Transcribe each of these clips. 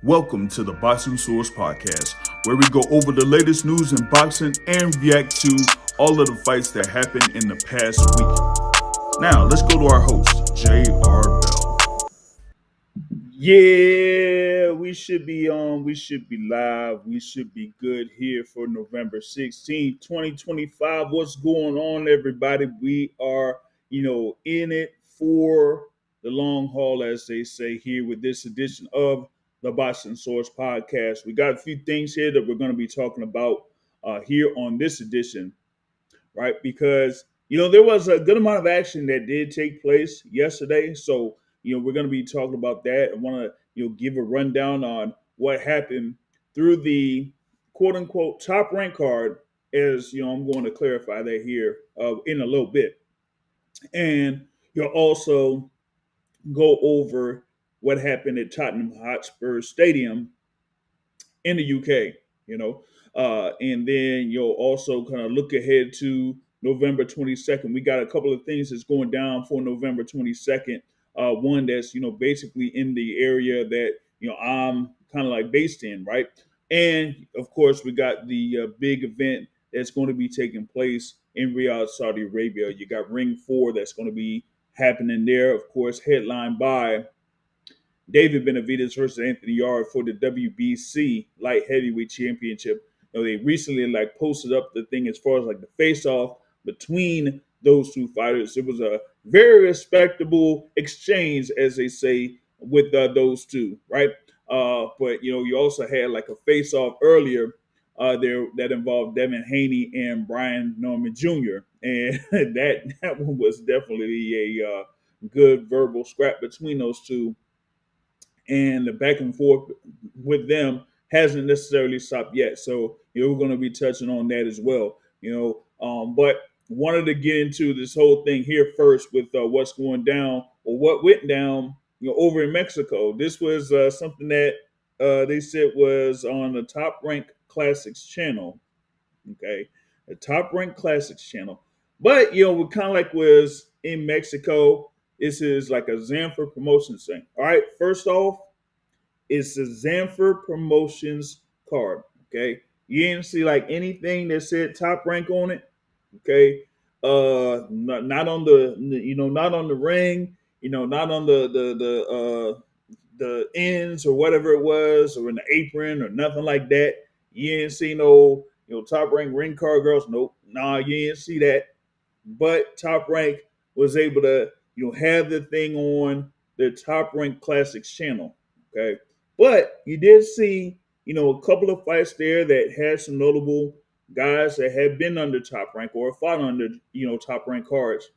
Welcome to the Boxing Source Podcast, where we go over the latest news in boxing and react to all of the fights that happened in the past week. Now, let's go to our host, J.R. Bell. Yeah, we should be on. We should be live. We should be good here for November 16th, 2025. What's going on, everybody? We are, in it for the long haul, as they say here with this edition of the Boxing Source Podcast. We got a few things here that we're going to be talking about here on this edition, right? Because, there was a good amount of action that did take place yesterday. So, we're going to be talking about that. I want to, give a rundown on what happened through the quote unquote top rank card. As I'm going to clarify that here in a little bit. And you'll also go over what happened at Tottenham Hotspur Stadium in the UK, and then you'll also kind of look ahead to November 22nd. We got a couple of things that's going down for November 22nd. One that's, basically in the area that, I'm kind of like based in, right? And of course, we got the big event that's going to be taking place in Riyadh, Saudi Arabia. You got Ring 4 that's going to be happening there, of course, headlined by David Benavidez versus Anthony Yarde for the WBC light heavyweight championship. They recently posted up the thing as far as the face off between those two fighters. It was a very respectable exchange, as they say, with those two, right? But you also had a face off earlier there that involved Devin Haney and Brian Norman Jr. And that one was definitely a good verbal scrap between those two. And the back and forth with them hasn't necessarily stopped yet. So, we're going to be touching on that as well, but wanted to get into this whole thing here first with what's going down or what went down, over in Mexico. This was something that they said was on the Top Rank Classics channel. Okay. The Top Rank Classics channel. But, we kind of was in Mexico. This is like a Zanfer Promotions thing. All right. First off, it's a Zanfer Promotions card. Okay. You didn't see anything that said Top Rank on it. Okay. Not on the, not on the ring, not on the ends or whatever it was, or in the apron or nothing like that. You didn't see no, Top Rank ring card girls. Nope. Nah, you didn't see that. But Top Rank was able to, have the thing on the Top Rank Classics channel. Okay. But you did see, a couple of fights there that had some notable guys that had been under Top Rank or fought under, Top Rank cards,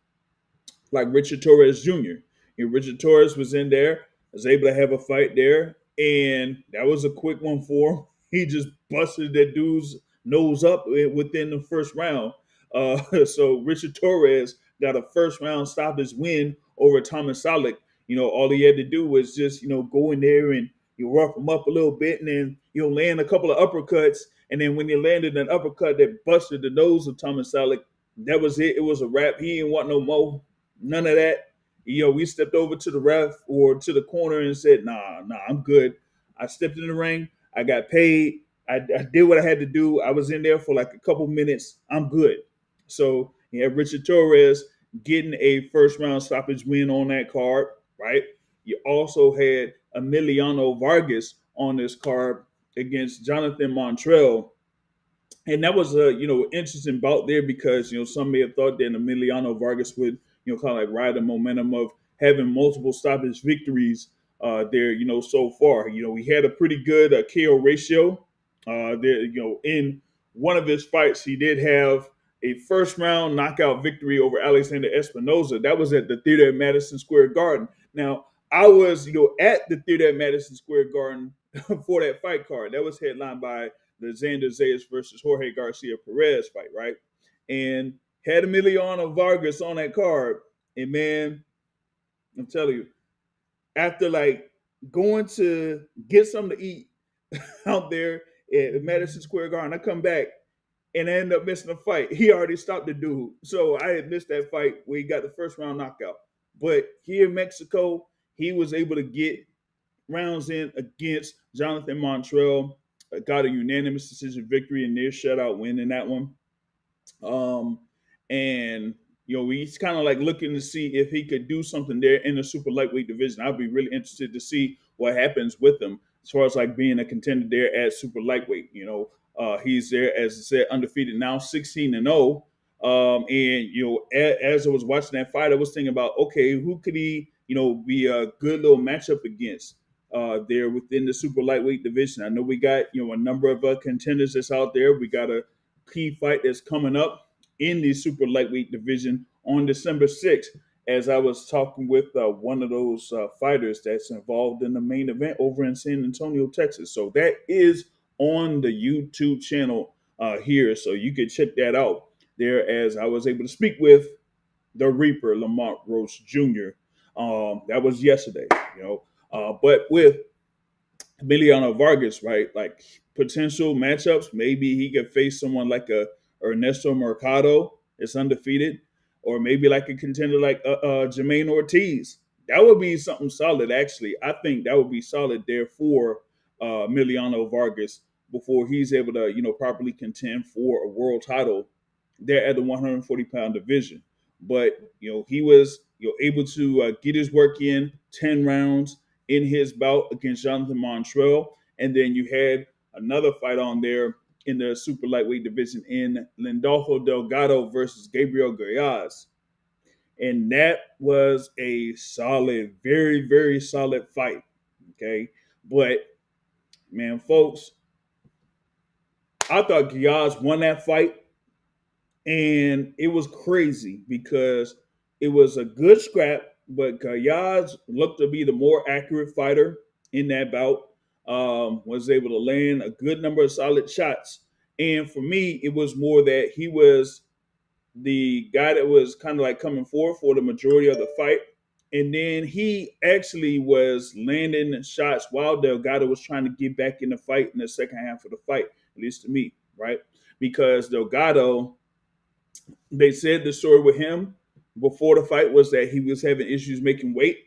like Richard Torres Jr. Richard Torres was in there, was able to have a fight there, and that was a quick one for him. He just busted that dude's nose up within the first round. So Richard Torres got a first round stoppage win over Thomas Salek. All he had to do was just, go in there and rough him up a little bit, and then land a couple of uppercuts. And then when he landed an uppercut that busted the nose of Thomas Salek, that was it. It was a wrap. He didn't want no more. None of that. We stepped over to the ref or to the corner and said, nah, I'm good. I stepped in the ring. I got paid. I did what I had to do. I was in there for a couple minutes. I'm good. So you have Richard Torres getting a first round stoppage win on that card, right? You also had Emiliano Vargas on this card against Jonathan Montrell. And that was a, interesting bout there because, some may have thought that Emiliano Vargas would, kind of ride the momentum of having multiple stoppage victories there, so far. We had a pretty good KO ratio there, in one of his fights. He did have a first round knockout victory over Alexander Espinoza. That was at the theater at Madison Square Garden. Now, I was, at the theater at Madison Square Garden for that fight card. That was headlined by the Xander Zayas versus Jorge Garcia Perez fight, right? And had Emiliano Vargas on that card. And man, I'm telling you, after going to get something to eat out there at Madison Square Garden, I come back and I end up missing a fight. He already stopped the dude. So I had missed that fight where he got the first round knockout. But here in Mexico, he was able to get rounds in against Jonathan Montrell. Got a unanimous decision victory and near shutout win in that one. Um, and he's kind of like looking to see if he could do something there in the super lightweight division. I'd be really interested to see what happens with him as far as like being a contender there at super lightweight. He's there, as I said, undefeated now, 16-0. And as I was watching that fight, I was thinking about, okay, who could he, be a good little matchup against there within the super lightweight division. I know we got a number of contenders that's out there. We got a key fight that's coming up in the super lightweight division on December 6th. As I was talking with one of those fighters that's involved in the main event over in San Antonio, Texas. So that is on the YouTube channel here. So you can check that out there, as I was able to speak with the Reaper, Lamont Roach Jr. That was yesterday, but with Emiliano Vargas, right? Like potential matchups, maybe he could face someone like a Ernesto Mercado, it's undefeated, or maybe like a contender like Jermaine Ortiz. That would be something solid, actually. I think that would be solid there for Emiliano Vargas before he's able to, properly contend for a world title there at the 140-pound division. But he was able to get his work in 10 rounds in his bout against Jonathan Montrell. And then you had another fight on there in the super lightweight division in Lindolfo Delgado versus Gabriel Goyaz. And that was a solid, very, very solid fight. Okay. But, man, folks, I thought Goyaz won that fight. And it was crazy because it was a good scrap, but Goyaz looked to be the more accurate fighter in that bout. Was able to land a good number of solid shots. And for me, it was more that he was the guy that was kind of like coming forward for the majority of the fight. And then he actually was landing shots while Delgado was trying to get back in the fight in the second half of the fight, at least to me, right? Because Delgado, they said the story with him before the fight was that he was having issues making weight.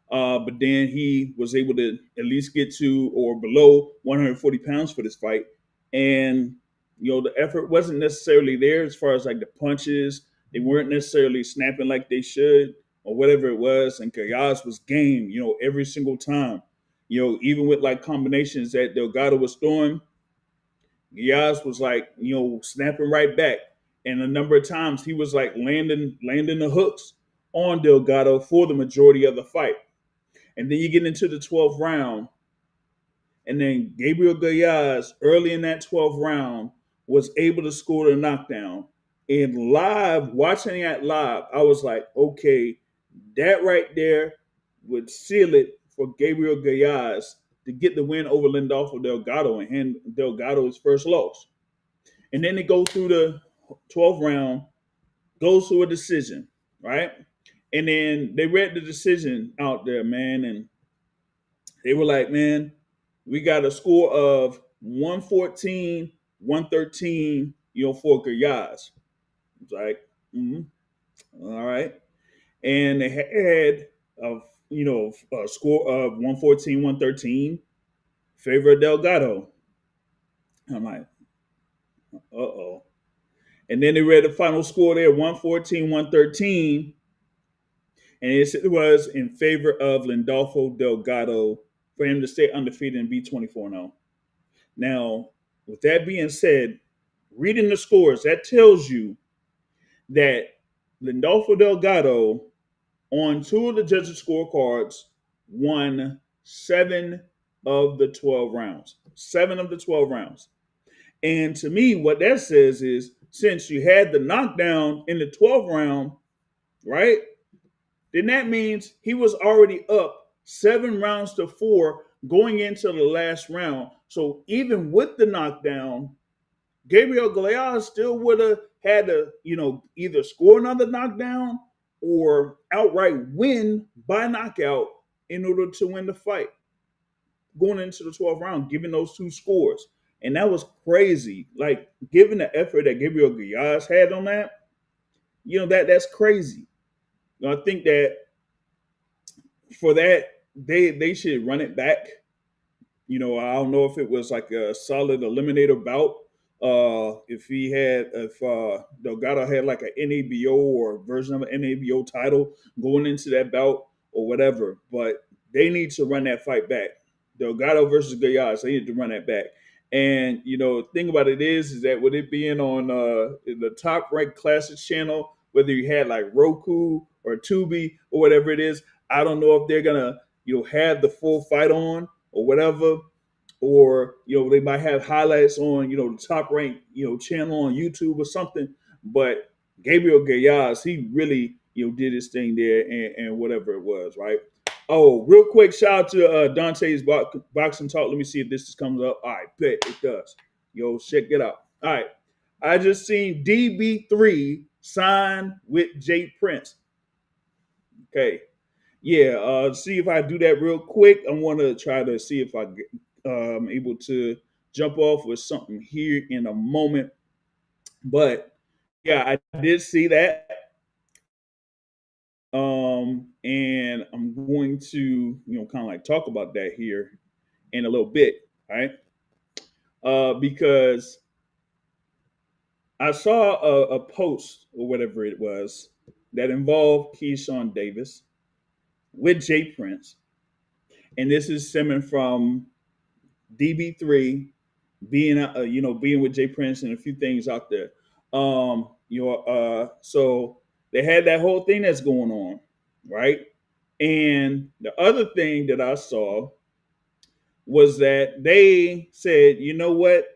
But then he was able to at least get to or below 140 pounds for this fight. And, the effort wasn't necessarily there as far as like the punches. They weren't necessarily snapping like they should or whatever it was. And Goyaz was game, every single time. Even with like combinations that Delgado was throwing, Goyaz was like, snapping right back. And a number of times he was like landing the hooks on Delgado for the majority of the fight. And then you get into the 12th round. And then Gabriel Goyaz, early in that 12th round, was able to score the knockdown. And watching that live, I was like, okay, that right there would seal it for Gabriel Goyaz to get the win over Lindolfo Delgado and hand Delgado his first loss. And then they go through the 12th round, goes to a decision, right? And then they read the decision out there, man, and they were like, man, we got a score of 114, 113, for Goyaz. It's like, all right. And they had a score of 114, 113, favor of Delgado. I'm like, uh-oh. And then they read the final score there, 114, 113. And it was in favor of Lindolfo Delgado for him to stay undefeated and be 24-0. Now, with that being said, reading the scores, that tells you that Lindolfo Delgado, on 2 of the judges' scorecards, won 7 of the 12 rounds. 7 of the 12 rounds. And to me, what that says is, since you had the knockdown in the 12th round, right, then that means he was already up 7 rounds to 4 going into the last round. So even with the knockdown, Gabriel Goyaz still would have had to, either score another knockdown or outright win by knockout in order to win the fight going into the 12th round, given those 2 scores. And that was crazy. Like, given the effort that Gabriel Goyaz had on that, that's crazy. I think that for that, they should run it back. I don't know if it was like a solid eliminator bout. If Delgado had like an NABO or version of an NABO title going into that bout or whatever, but they need to run that fight back. Delgado versus Gallardo, they need to run that back. And the thing about it is that with it being on the Top Rank Classics channel, whether you had like Roku or Tubi or whatever it is, I don't know if they're gonna have the full fight on or whatever, or they might have highlights on the Top Rank channel on YouTube or something. But Gabriel Gallardo, he really did his thing there, and whatever it was, right? Oh, real quick, shout out to Dante's boxing talk. Let me see if this comes up. All right, bet it does. Check it out. All right, I just seen DB3 sign with Jay Prince. Okay, yeah. See if I do that real quick. I want to try to see if I'm able to jump off with something here in a moment. But yeah, I did see that. And I'm going to, kind of like talk about that here in a little bit, right? Because I saw a post or whatever it was that involved Keyshawn Davis with Jay Prince, and this is stemming from DB3 being with Jay Prince and a few things out there. So they had that whole thing that's going on, right? And the other thing that I saw was that they said, you know what?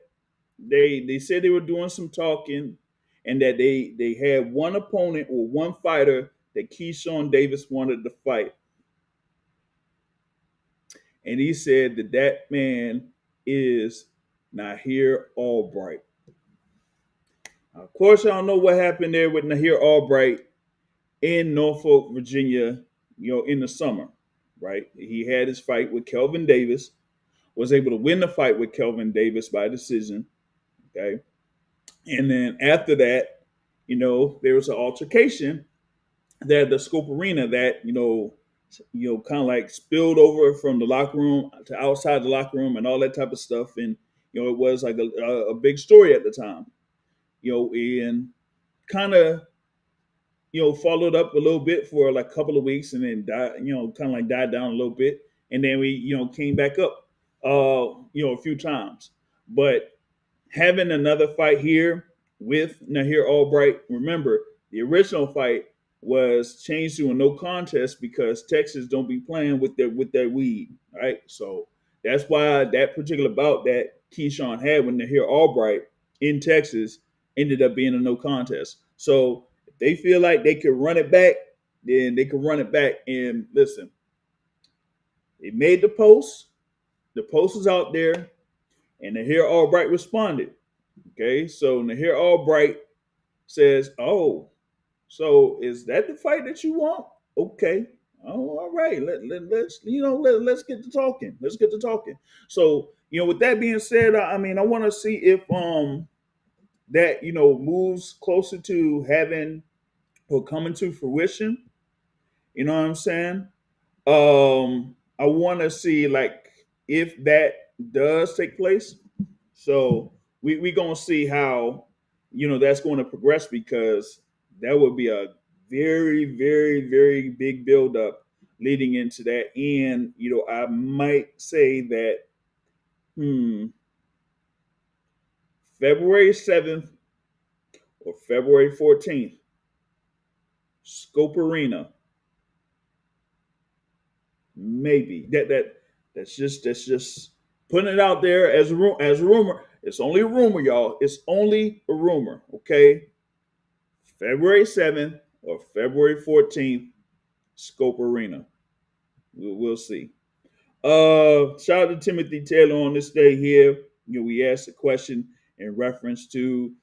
They said they were doing some talking, and that they had one opponent or one fighter that Keyshawn Davis wanted to fight, and he said that man is Nahir Albright. Of course, I don't know what happened there with Nahir Albright in Norfolk, Virginia, in the summer, right? He had his fight with Kelvin Davis, was able to win the fight with Kelvin Davis by decision, okay? And then after that, there was an altercation there at the Scope Arena that, kind of like spilled over from the locker room to outside the locker room and all that type of stuff. And, it was like a big story at the time, and kind of, followed up a little bit for like a couple of weeks and then died, kind of like died down a little bit. And then we, came back up, a few times. But having another fight here with Nahir Albright, remember, the original fight was changed to a no contest because Texas don't be playing with their weed, right? So that's why that particular bout that Keyshawn had with Nahir Albright in Texas ended up being a no contest. So if they feel like they could run it back, then they can run it back. And listen, they made the post. The post is out there, and Nahir Albright responded. Okay, so Nahir Albright says, "Oh, so is that the fight that you want? Okay, oh, all right. Let's get to talking. Let's get to talking." So with that being said, I mean, I want to see if that moves closer to having or coming to fruition. You know what I'm saying? I want to see like if that does take place. So we gonna see how that's going to progress, because that would be a very, very, very big buildup leading into that. And I might say that February 7th or February 14th, Scope Arena, maybe that's just putting it out there as a rumor. It's only a rumor, y'all. It's only a rumor. Okay, February 7th or February 14th, Scope Arena. We'll see. Shout out to Timothy Taylor on this day here. We asked a question in reference to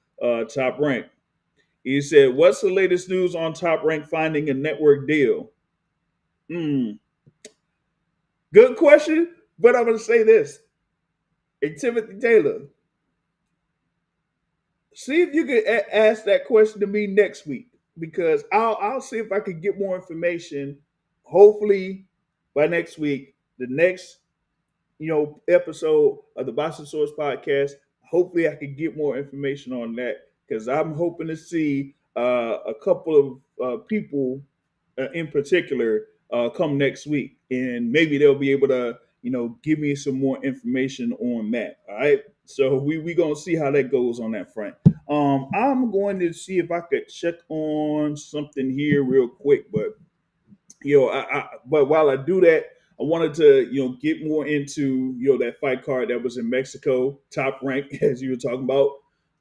Top Rank. He said, "What's the latest news on Top Rank finding a network deal?" Good question, but I'm going to say this. Hey, Timothy Taylor, see if you can ask that question to me next week, because I'll see if I can get more information. Hopefully, by next week, the next episode of the Boxing Source podcast. Hopefully, I can get more information on that because I'm hoping to see a couple of people in particular come next week, and maybe they'll be able to give me some more information on that. All right, so we gonna see how that goes on that front. I'm going to see if I could check on something here real quick, but but while I do that, I wanted to get more into that fight card that was in Mexico, top rank as you were talking about.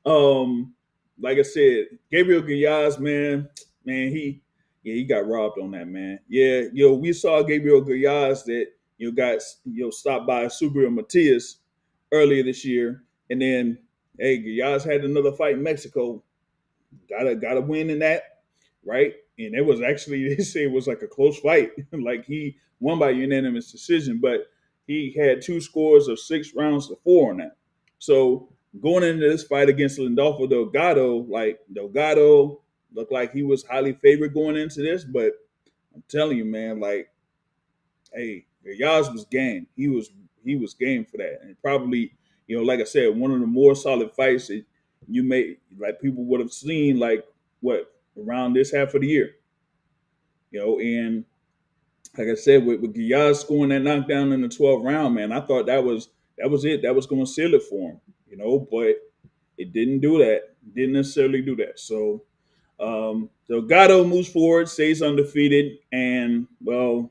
Um, like I said, Gabriel Guyaz, man, he got robbed on that, man. Yeah, we saw Gabriel Guyaz that got stopped by Subriel Matias earlier this year, and then hey, Guyaz had another fight in Mexico, got a win in that, right? And it was actually they say it was like a close fight, like he won by unanimous decision, but he had two scores of 6 rounds to 4 on that. So going into this fight against Lindolfo Delgado, like Delgado looked like he was highly favored going into this, but I'm telling you, man, like, hey, Yaz was game. He was game for that, and probably like I said, one of the more solid fights that you may like people would have seen like what around this half of the year, and like I said, with Guyaz scoring that knockdown in the 12th round, man, I thought that was it. That was going to seal it for him, but it didn't do that. Didn't necessarily do that. So Delgado moves forward, stays undefeated, and we'll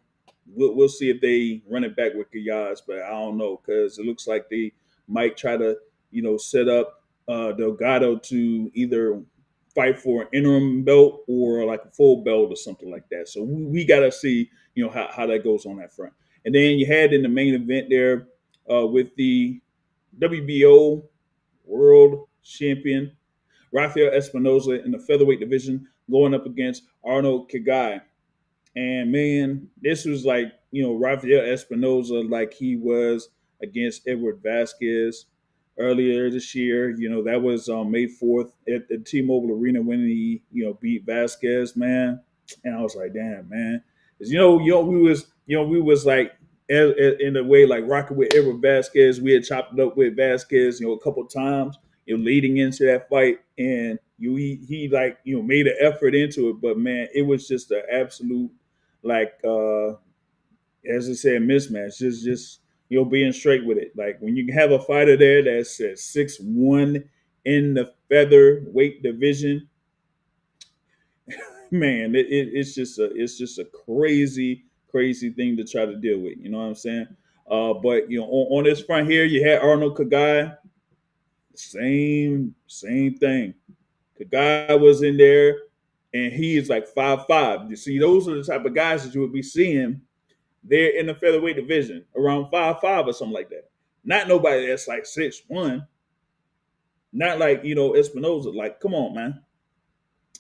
see if they run it back with Guyaz, but I don't know because it looks like they might try to set up Delgado to either fight for an interim belt or like a full belt or something like that. So we got to see how that goes on that front. And then you had in the main event there with the WBO World Champion Rafael Espinoza in the featherweight division going up against Arnold Kagai. And man, this was like, Rafael Espinoza, like he was against Edward Vasquez earlier this year. That was on May 4th at the T-Mobile Arena when he, beat Vasquez, man. And I was like, damn, man. 'Cause, we was like, in a way, like rocking with Edward Vasquez. We had chopped it up with Vasquez, a couple times, leading into that fight. And he like, made an effort into it. But man, it was just an absolute, like as I said, mismatch. Just being straight with it. Like when you have a fighter there that's at 6'1" in the featherweight division, man, it's just a crazy thing to try to deal with. You know what I'm saying? But on this front here, you had Arnold Kagai, same thing. Kagai was in there, and he is like 5'5". You see, those are the type of guys that you would be seeing there in the featherweight division, around 5'5" or something like that. Not nobody that's like 6'1". Not like Espinoza. Like, come on, man.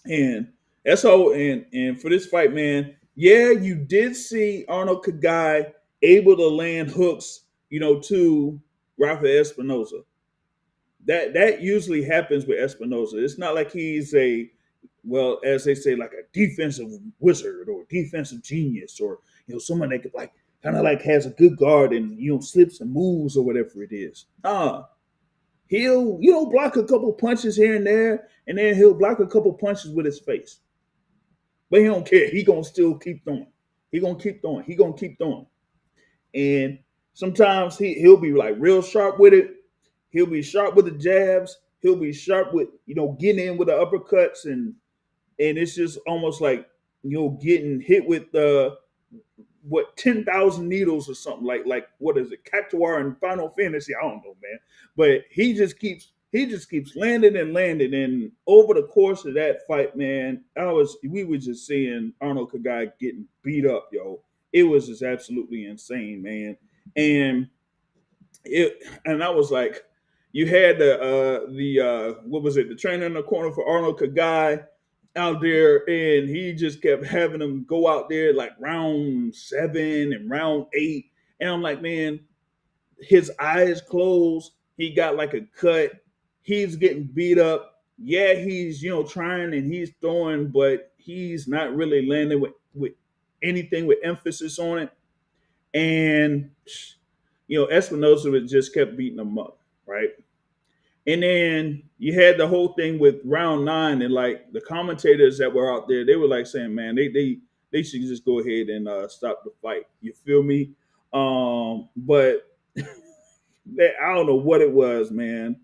And that's all. And for this fight, man, yeah, you did see Arnold Kagai able to land hooks, to Rafael Espinoza. That usually happens with Espinoza. It's not like he's as they say, like a defensive wizard or defensive genius, or someone that could like kind of like has a good guard and slips and moves or whatever it is. He'll block a couple punches here and there, and then he'll block a couple punches with his face. But he don't care. He gonna still keep throwing. He gonna keep throwing. He gonna keep throwing. And sometimes he'll be like real sharp with it. He'll be sharp with the jabs. He'll be sharp with getting in with the uppercuts, and it's just almost like getting hit with 10,000 needles or something like what is it, Cactuar in Final Fantasy? I don't know, man. But he just keeps landing and landing, and over the course of that fight, man, we were just seeing Arnold Kagai getting beat up, yo. It was just absolutely insane, man. And I was like, you had the what was it, the trainer in the corner for Arnold Kagai out there, and he just kept having him go out there like round 7 and round 8, and I'm like, man, his eyes closed, he got like a cut, he's getting beat up. Yeah, he's trying and he's throwing, but he's not really landing with anything with emphasis on it. And Espinoza was just kept beating him up, right? And then you had the whole thing with round 9, and like the commentators that were out there, they were like saying, man, they should just go ahead and stop the fight. You feel me? But I don't know what it was, man.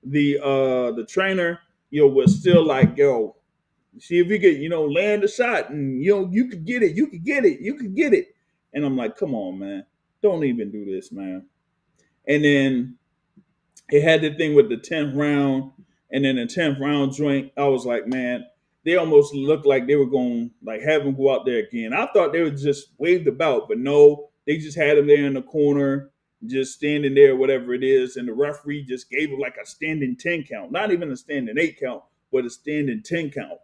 The trainer, was still like, yo, see if you could, land a shot, and you could get it, you could get it, you could get it. And I'm like, come on, man, don't even do this, man. And then it had the thing with the 10th round, and then the 10th round joint. I was like, man, they almost looked like they were going like have him go out there again. I thought they would just wave the belt, but no, they just had him there in the corner, just standing there, whatever it is, and the referee just gave him like a standing 10 count, not even a standing 8 count, but a standing 10 count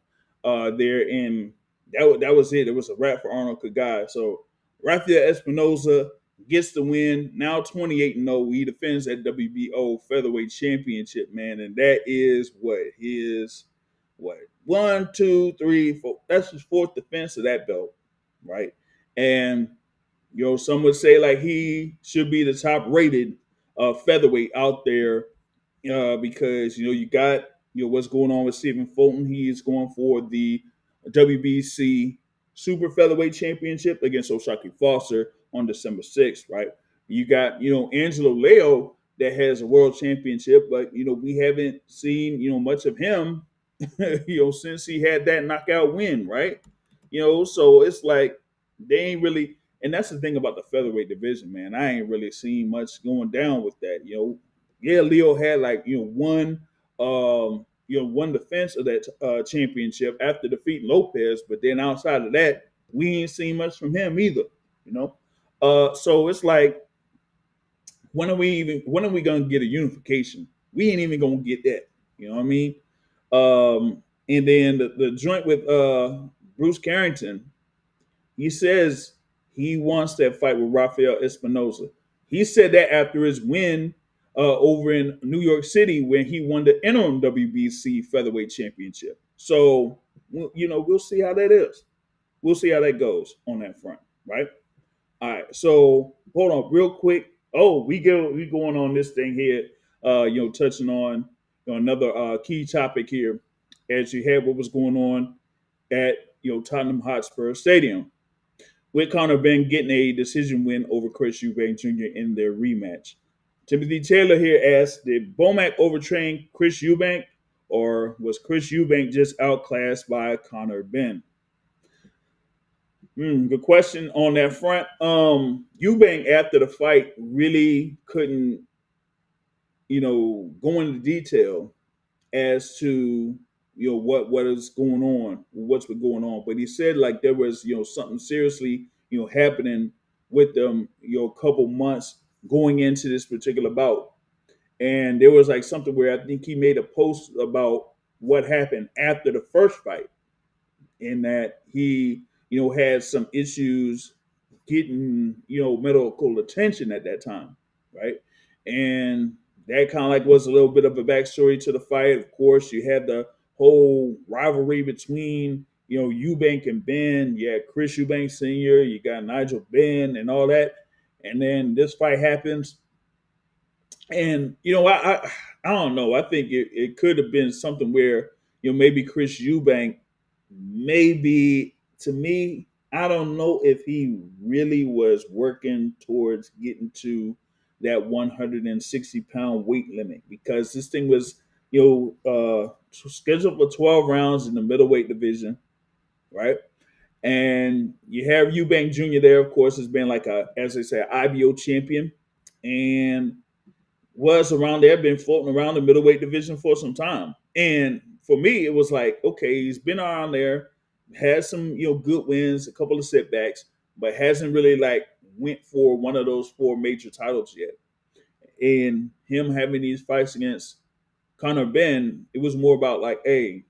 there, and that was it. It was a wrap for Arnold Kagai. So Rafael Espinoza gets the win. Now 28-0. He defends that WBO featherweight championship, man. And that is what 1, 2, 3, 4. That's his 4th defense of that belt, right? And some would say like he should be the top rated featherweight out there because you got what's going on with Stephen Fulton. He is going for the WBC Super Featherweight Championship against O'Shaquie Foster on December 6th, right? You got Angelo Leo that has a world championship, but we haven't seen much of him since he had that knockout win, right? So it's like they ain't really, and that's the thing about the featherweight division, man. I ain't really seen much going down with that. Yeah, Leo had like one defense of that championship after defeating Lopez, but then outside of that, we ain't seen much from him either. So it's like, when are we gonna get a unification? We ain't even gonna get that. You know what I mean? And then the joint with Bruce Carrington, he says he wants that fight with Rafael Espinoza. He said that after his win over in New York City when he won the interim WBC featherweight championship. So, we'll see how that is. We'll see how that goes on that front, right? All right. So hold on, real quick. Oh, we going on this thing here. Touching on another key topic here, as you had what was going on at Tottenham Hotspur Stadium, with Conor Benn getting a decision win over Chris Eubank Jr. in their rematch. Timothy Taylor here asks, did Bomac overtrain Chris Eubank, or was Chris Eubank just outclassed by Conor Benn? Good question on that front. Eubank after the fight really couldn't, go into detail as to what is going on, what's been going on. But he said like there was something seriously happening with them a couple months going into this particular bout, and there was like something where I think he made a post about what happened after the first fight, in that he had some issues getting medical attention at that time, right? And that kind of like was a little bit of a backstory to the fight. Of course, you had the whole rivalry between Eubank and Benn. You had Chris Eubank Sr., you got Nigel Benn and all that, and then this fight happens. And I don't know. I think it could have been something where maybe Chris Eubank, maybe, to me, I don't know if he really was working towards getting to that 160-pound weight limit, because this thing was scheduled for 12 rounds in the middleweight division, right? And you have Eubank Jr. there, of course, has been like as they say, IBO champion, and was around there, been floating around the middleweight division for some time. And for me, it was like, okay, he's been around there, has some good wins, a couple of setbacks, but hasn't really like went for one of those 4 major titles yet. And him having these fights against Conor Benn, it was more about like, hey,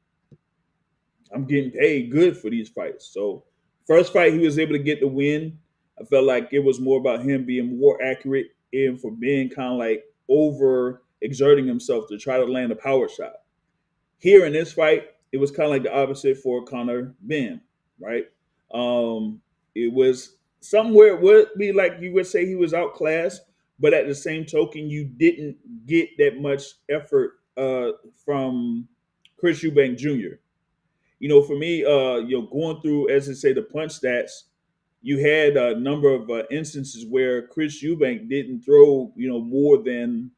I'm getting paid good for these fights. So first fight, he was able to get the win. I felt like it was more about him being more accurate and for being kind of like over exerting himself to try to land a power shot. Here in this fight, it was kind of like the opposite for Conor Benn, right? It was somewhere it would be like you would say he was outclassed, but at the same token, you didn't get that much effort from Chris Eubank Jr. For me, going through, as I say, the punch stats, you had a number of instances where Chris Eubank didn't throw, more than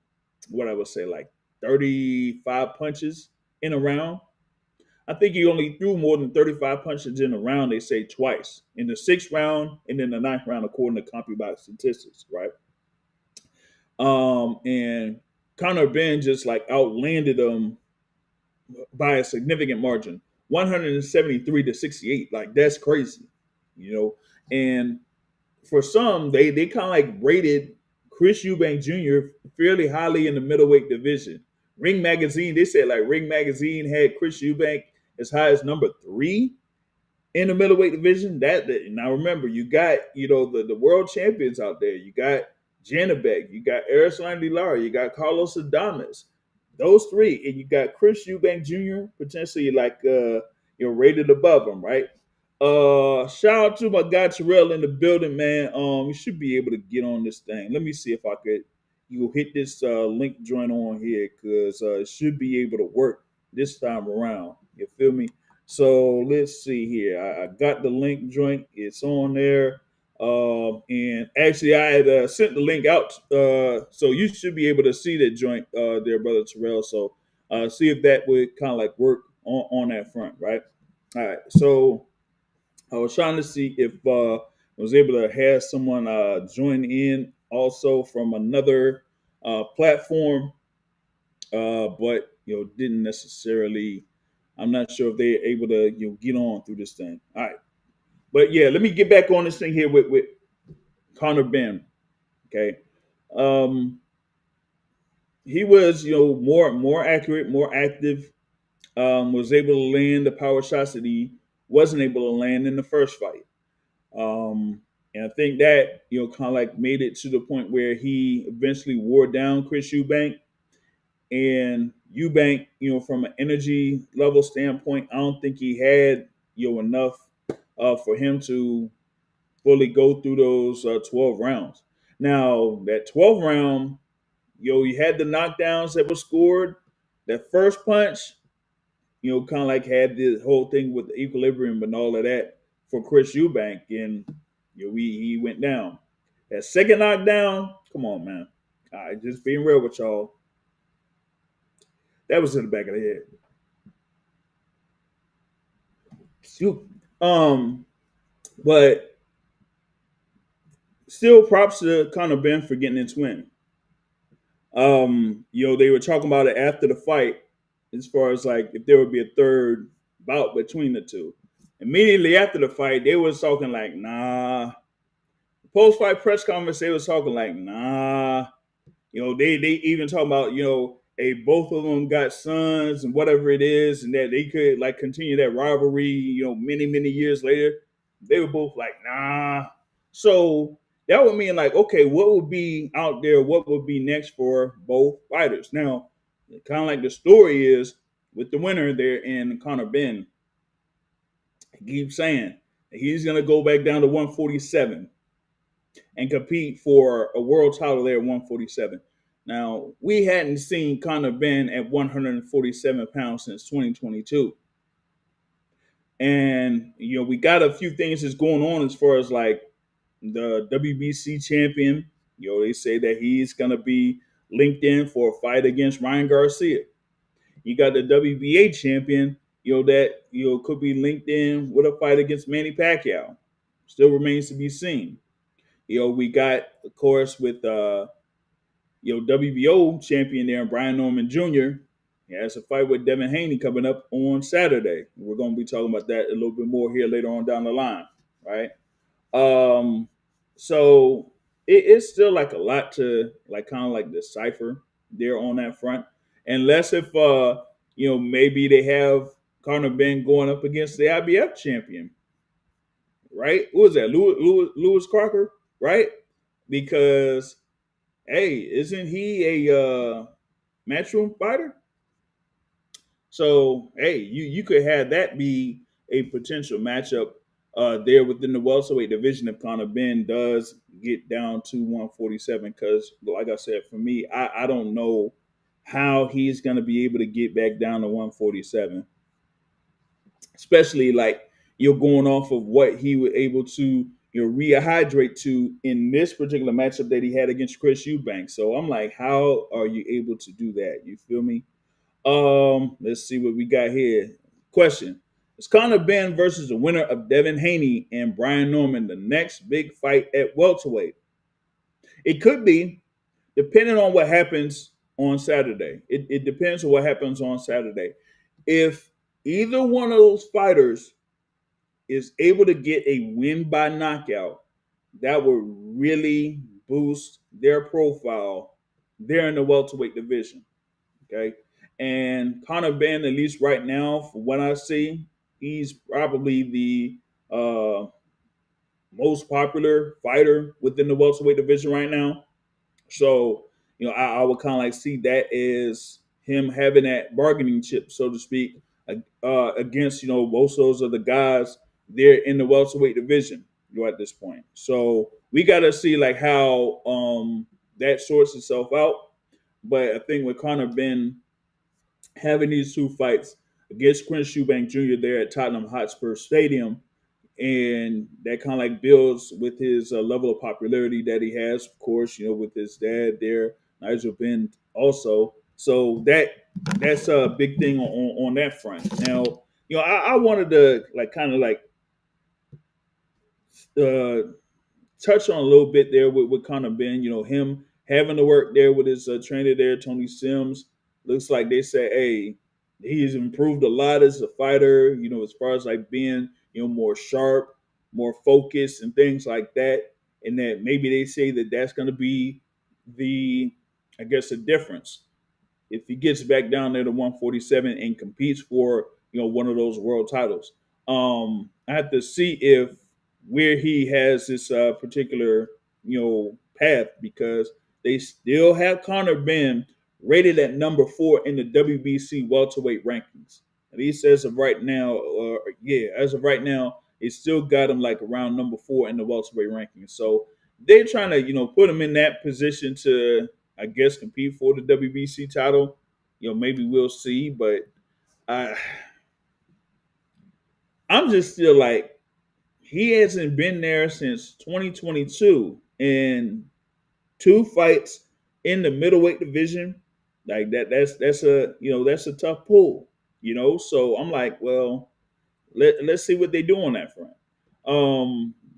what I would say, like 35 punches in a round. I think he only threw more than 35 punches in a round, they say twice, in the sixth round and then the ninth round, according to CompuBox statistics, right? And Conor Benn just like outlanded him by a significant margin, 173 to 68. Like that's crazy, you know. And for some, they kind of like rated Chris Eubank Jr. fairly highly in the middleweight division. Ring Magazine, they said like Ring Magazine had Chris Eubank as high as number 3 in the middleweight division. That now remember, you got the world champions out there. You got Janabek, you got Erislandy Lara, you got Carlos Adames. Those three, and you got Chris Eubank Jr. potentially like rated above him, right? Shout out to my guy Terrell in the building, man. We should be able to get on this thing. Let me see if I could hit this link join on here because it should be able to work this time around. You feel me? So let's see here. I got the link joint. It's on there. And actually, I had sent the link out, so you should be able to see that joint there, brother Terrell. So see if that would kind of like work on that front, right? All right. So I was trying to see if I was able to have someone join in also from another platform, but didn't necessarily. I'm not sure if they're able to get on through this thing. All right, but yeah, let me get back on this thing here with Conor Benn. Okay, he was more accurate, more active. Was able to land the power shots that he wasn't able to land in the first fight. And I think that kind of like made it to the point where he eventually wore down Chris Eubank. And Eubank, from an energy level standpoint, I don't think he had enough for him to fully go through those 12 rounds. Now that 12th round, you had the knockdowns that were scored. That first punch, kind of like had this whole thing with the equilibrium and all of that for Chris Eubank, and he went down. That second knockdown, come on, man. All right, just being real with y'all. That was in the back of the head. Shoot. But still props to Conor Benn for getting its win. They were talking about it after the fight, as far as like if there would be a third bout between the two. Immediately after the fight, they was talking like, nah. Post-fight press conference, they was talking like, nah. They even talking about, hey, both of them got sons and whatever it is, and that they could like continue that rivalry, many years later. They were both like, nah. So that would mean like, okay, what would be out there? What would be next for both fighters? Now, kind of like the story is with the winner there in Conor Benn. He keeps saying that he's going to go back down to 147 and compete for a world title there at 147. Now, we hadn't seen Conor Benn at 147 pounds since 2022. And, we got a few things that's going on as far as like the WBC champion. They say that he's going to be linked in for a fight against Ryan Garcia. You got the WBA champion, that, could be linked in with a fight against Manny Pacquiao. Still remains to be seen. We got, of course, with WBO champion there, Brian Norman Jr. He has a fight with Devin Haney coming up on Saturday. We're going to be talking about that a little bit more here later on down the line, right? So it's still like a lot to like kind of like decipher there on that front, unless if maybe they have Conor Benn going up against the IBF champion, right? What was that, Lewis Crocker, right? Because hey, isn't he a matchroom fighter? So hey, you could have that be a potential matchup there within the welterweight division if Conor Benn does get down to 147. Because, like I said, for me, I don't know how he's going to be able to get back down to 147, especially like you're going off of what he was able to rehydrate to in this particular matchup that he had against Chris Eubank. So I'm like, how are you able to do that? You feel me? Let's see what we got here. Question: Is Conor Benn versus the winner of Devin Haney and Brian Norman the next big fight at welterweight? It could be, depending on what happens on Saturday. It depends on what happens on Saturday. If either one of those fighters is able to get a win by knockout, that would really boost their profile there in the welterweight division. Okay. And Conor Benn, at least right now, from what I see, he's probably the most popular fighter within the welterweight division right now. So, I would kind of like see that as him having that bargaining chip, so to speak, against, most of those other guys there in the welterweight division, at this point. So we got to see like how that sorts itself out. But I think with Conor Benn having these two fights against Chris Eubank Jr. there at Tottenham Hotspur Stadium, and that kind of like builds with his level of popularity that he has, of course, with his dad there, Nigel Benn also. So that's a big thing on that front. Now, I wanted to like kind of like uh, touch on a little bit there with Conor Benn. Him having to work there with his trainer there, Tony Sims. Looks like they say, hey, he's improved a lot as a fighter. As far as like being more sharp, more focused, and things like that. And that maybe they say that that's going to be the, I guess, the difference if he gets back down there to 147 and competes for one of those world titles. I have to see if where he has this particular path, because they still have Conor Benn rated at number 4 in the WBC welterweight rankings. At least as of right now, as of right now, it still got him like around number 4 in the welterweight rankings. So they're trying to put him in that position to, I guess, compete for the WBC title. Maybe we'll see, but I'm just still like, he hasn't been there since 2022, and 2 fights in the middleweight division, like that. That's a tough pull. So I'm like, well, let's see what they do on that front.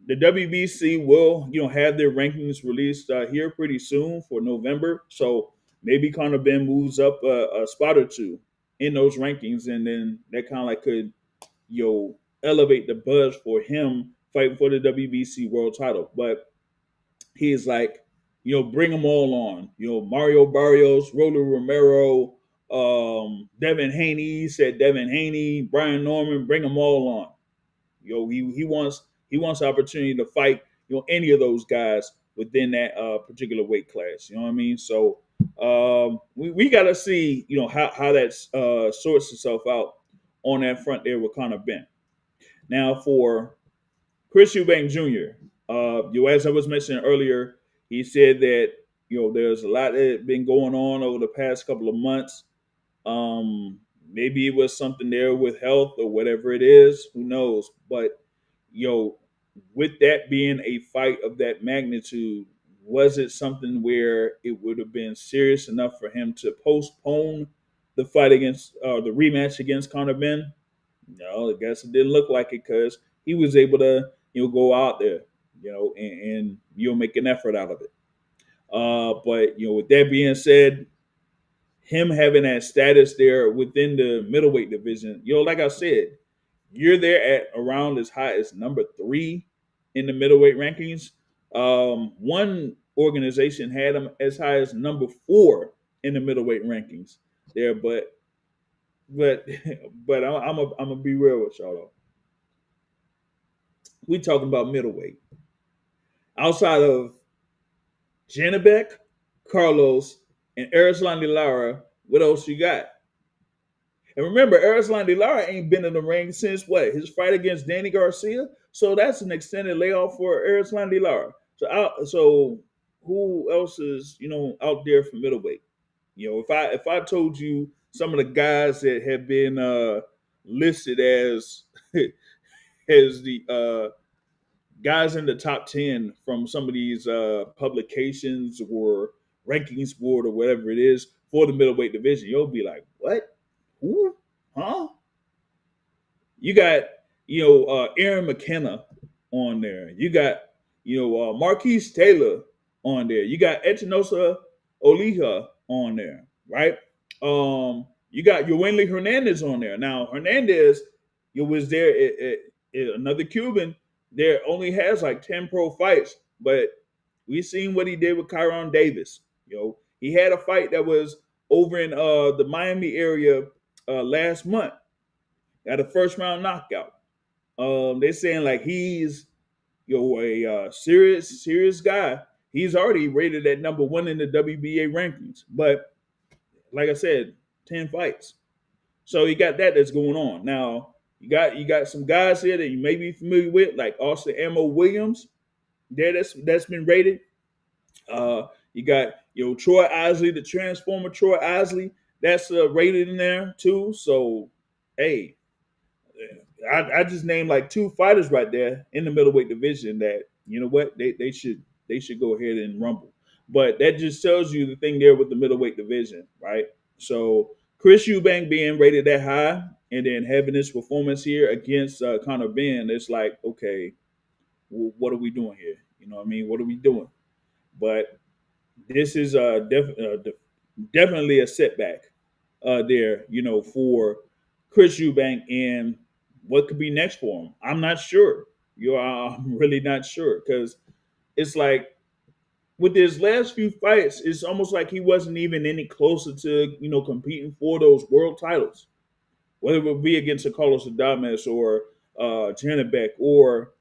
The WBC will, have their rankings released here pretty soon for November. So maybe Conor Benn moves up a spot or two in those rankings, and then that kind of like could, elevate the buzz for him fighting for the WBC world title. But he's like, bring them all on. Mario Barrios, Rolly Romero, Devin Haney. He said Devin Haney, Brian Norman, bring them all on. He wants the opportunity to fight any of those guys within that particular weight class. You know what I mean? So we got to see how that sorts itself out on that front there with Conor Benn. Now for Chris Eubank Jr. As I was mentioning earlier, he said that there's a lot that been going on over the past couple of months. Maybe it was something there with health or whatever it is, who knows? But with that being a fight of that magnitude, was it something where it would have been serious enough for him to postpone the fight against the rematch against Conor Benn? No, I guess it didn't look like it, because he was able to go out there, and make an effort out of it. But with that being said, him having that status there within the middleweight division, like I said, you're there at around as high as number 3 in the middleweight rankings. One organization had him as high as number 4 in the middleweight rankings there, but I'm gonna be real with y'all though. We talking about middleweight. Outside of Janibek, Carlos, and Erislandy Lara, what else you got? And remember, Erislandy Lara ain't been in the ring since what? His fight against Danny Garcia? So that's an extended layoff for Erislan Lara. So who else is out there for middleweight? If I told you some of the guys that have been listed as as the guys in the top 10 from some of these publications or rankings board or whatever it is for the middleweight division, you'll be like, what? Who? Huh? You got Aaron McKenna on there. You got Marquise Taylor on there. You got Echinosa Oliha on there, right? You got Yoenli Hernandez on there. Now Hernandez, was there. Another Cuban there only has like 10 pro fights, but we seen what he did with Kyron Davis. He had a fight that was over in the Miami area last month, got a first round knockout. They're saying like he's a serious guy. He's already rated at number one in the WBA rankings. But like I said, 10 fights. So you got that's going on. Now you got some guys here that you may be familiar with, like Austin Ammo Williams. That's been rated. You got Troy Isley, the Transformer Troy Isley. That's rated in there too. So hey, I just named like two fighters right there in the middleweight division that what they should go ahead and rumble. But that just tells you the thing there with the middleweight division, right? So Chris Eubank being rated that high and then having this performance here against Conor Benn, it's like, okay, what are we doing here? You know what I mean? What are we doing? But this is definitely a setback there, for Chris Eubank and what could be next for him. I'm not sure. I'm really not sure because it's like with his last few fights, it's almost like he wasn't even any closer to competing for those world titles, whether it would be against a Carlos Adames or Janabek or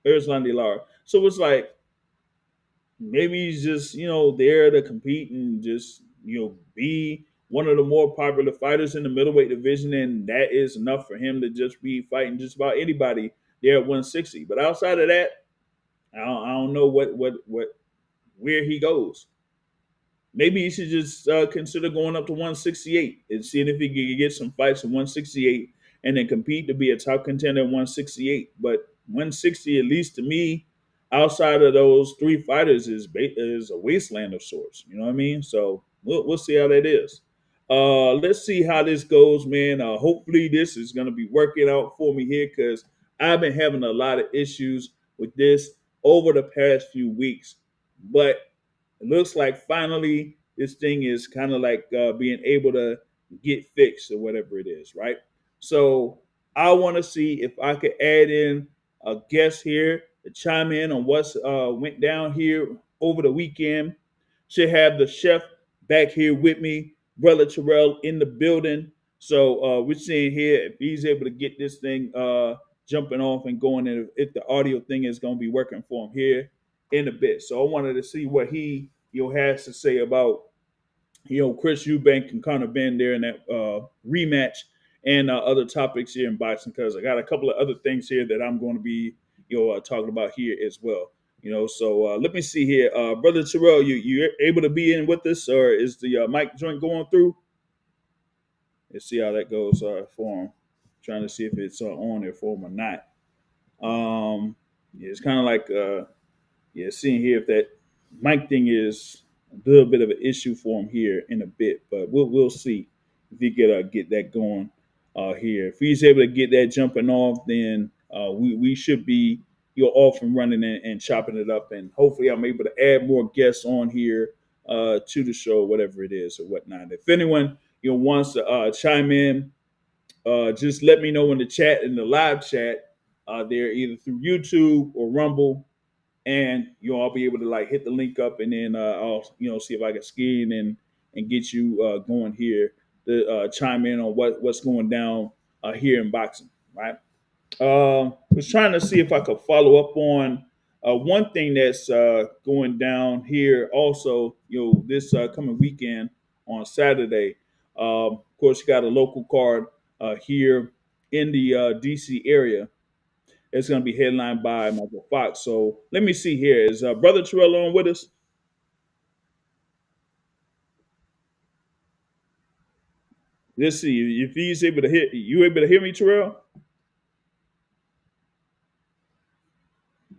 Erislan Lara. So it's like maybe he's just there to compete and just be one of the more popular fighters in the middleweight division, and that is enough for him to just be fighting just about anybody there at 160. But outside of that, I don't know what where he goes. Maybe he should just consider going up to 168 and seeing if he can get some fights at 168 and then compete to be a top contender at 168. But 160, at least to me, outside of those three fighters, is a wasteland of sorts. You know what I mean? So we'll see how that is. Let's see how this goes, man. Hopefully, this is going to be working out for me here because I've been having a lot of issues with this over the past few weeks. But it looks like finally this thing is kind of like being able to get fixed or whatever it is, right? So I want to see if I could add in a guest here to chime in on what's went down here over the weekend. Should have the chef back here with me, Brother Terrell in the building. So we're seeing here if he's able to get this thing jumping off and going, and if the audio thing is going to be working for him here in a bit. So I wanted to see what he has to say about Chris Eubank and Conor Benn there in that rematch and other topics here in boxing, because I got a couple of other things here that I'm going to be talking about here as well. So let me see here, Brother Terrell, you able to be in with us, or is the mic joint going through? Let's see how that goes for him. Trying to see if it's on there for him or not. Yeah, it's kind of like seeing here if that mic thing is a little bit of an issue for him here in a bit, but we'll see if he could get that going here. If he's able to get that jumping off, then we should be off and running and chopping it up, and hopefully I'm able to add more guests on here to the show, whatever it is or whatnot. If anyone wants to chime in, just let me know in the chat, in the live chat there, either through YouTube or Rumble, and I'll be able to like hit the link up, and then I'll see if I can scan and get you going here to chime in on what's going down here in boxing, right? Was trying to see if I could follow up on one thing that's going down here also, this coming weekend on Saturday. Of course, you got a local card here in the DC area. It's going to be headlined by Michael Fox. So let me see here. Is Brother Terrell on with us? Let's see if he's able to hear. You able to hear me, Terrell?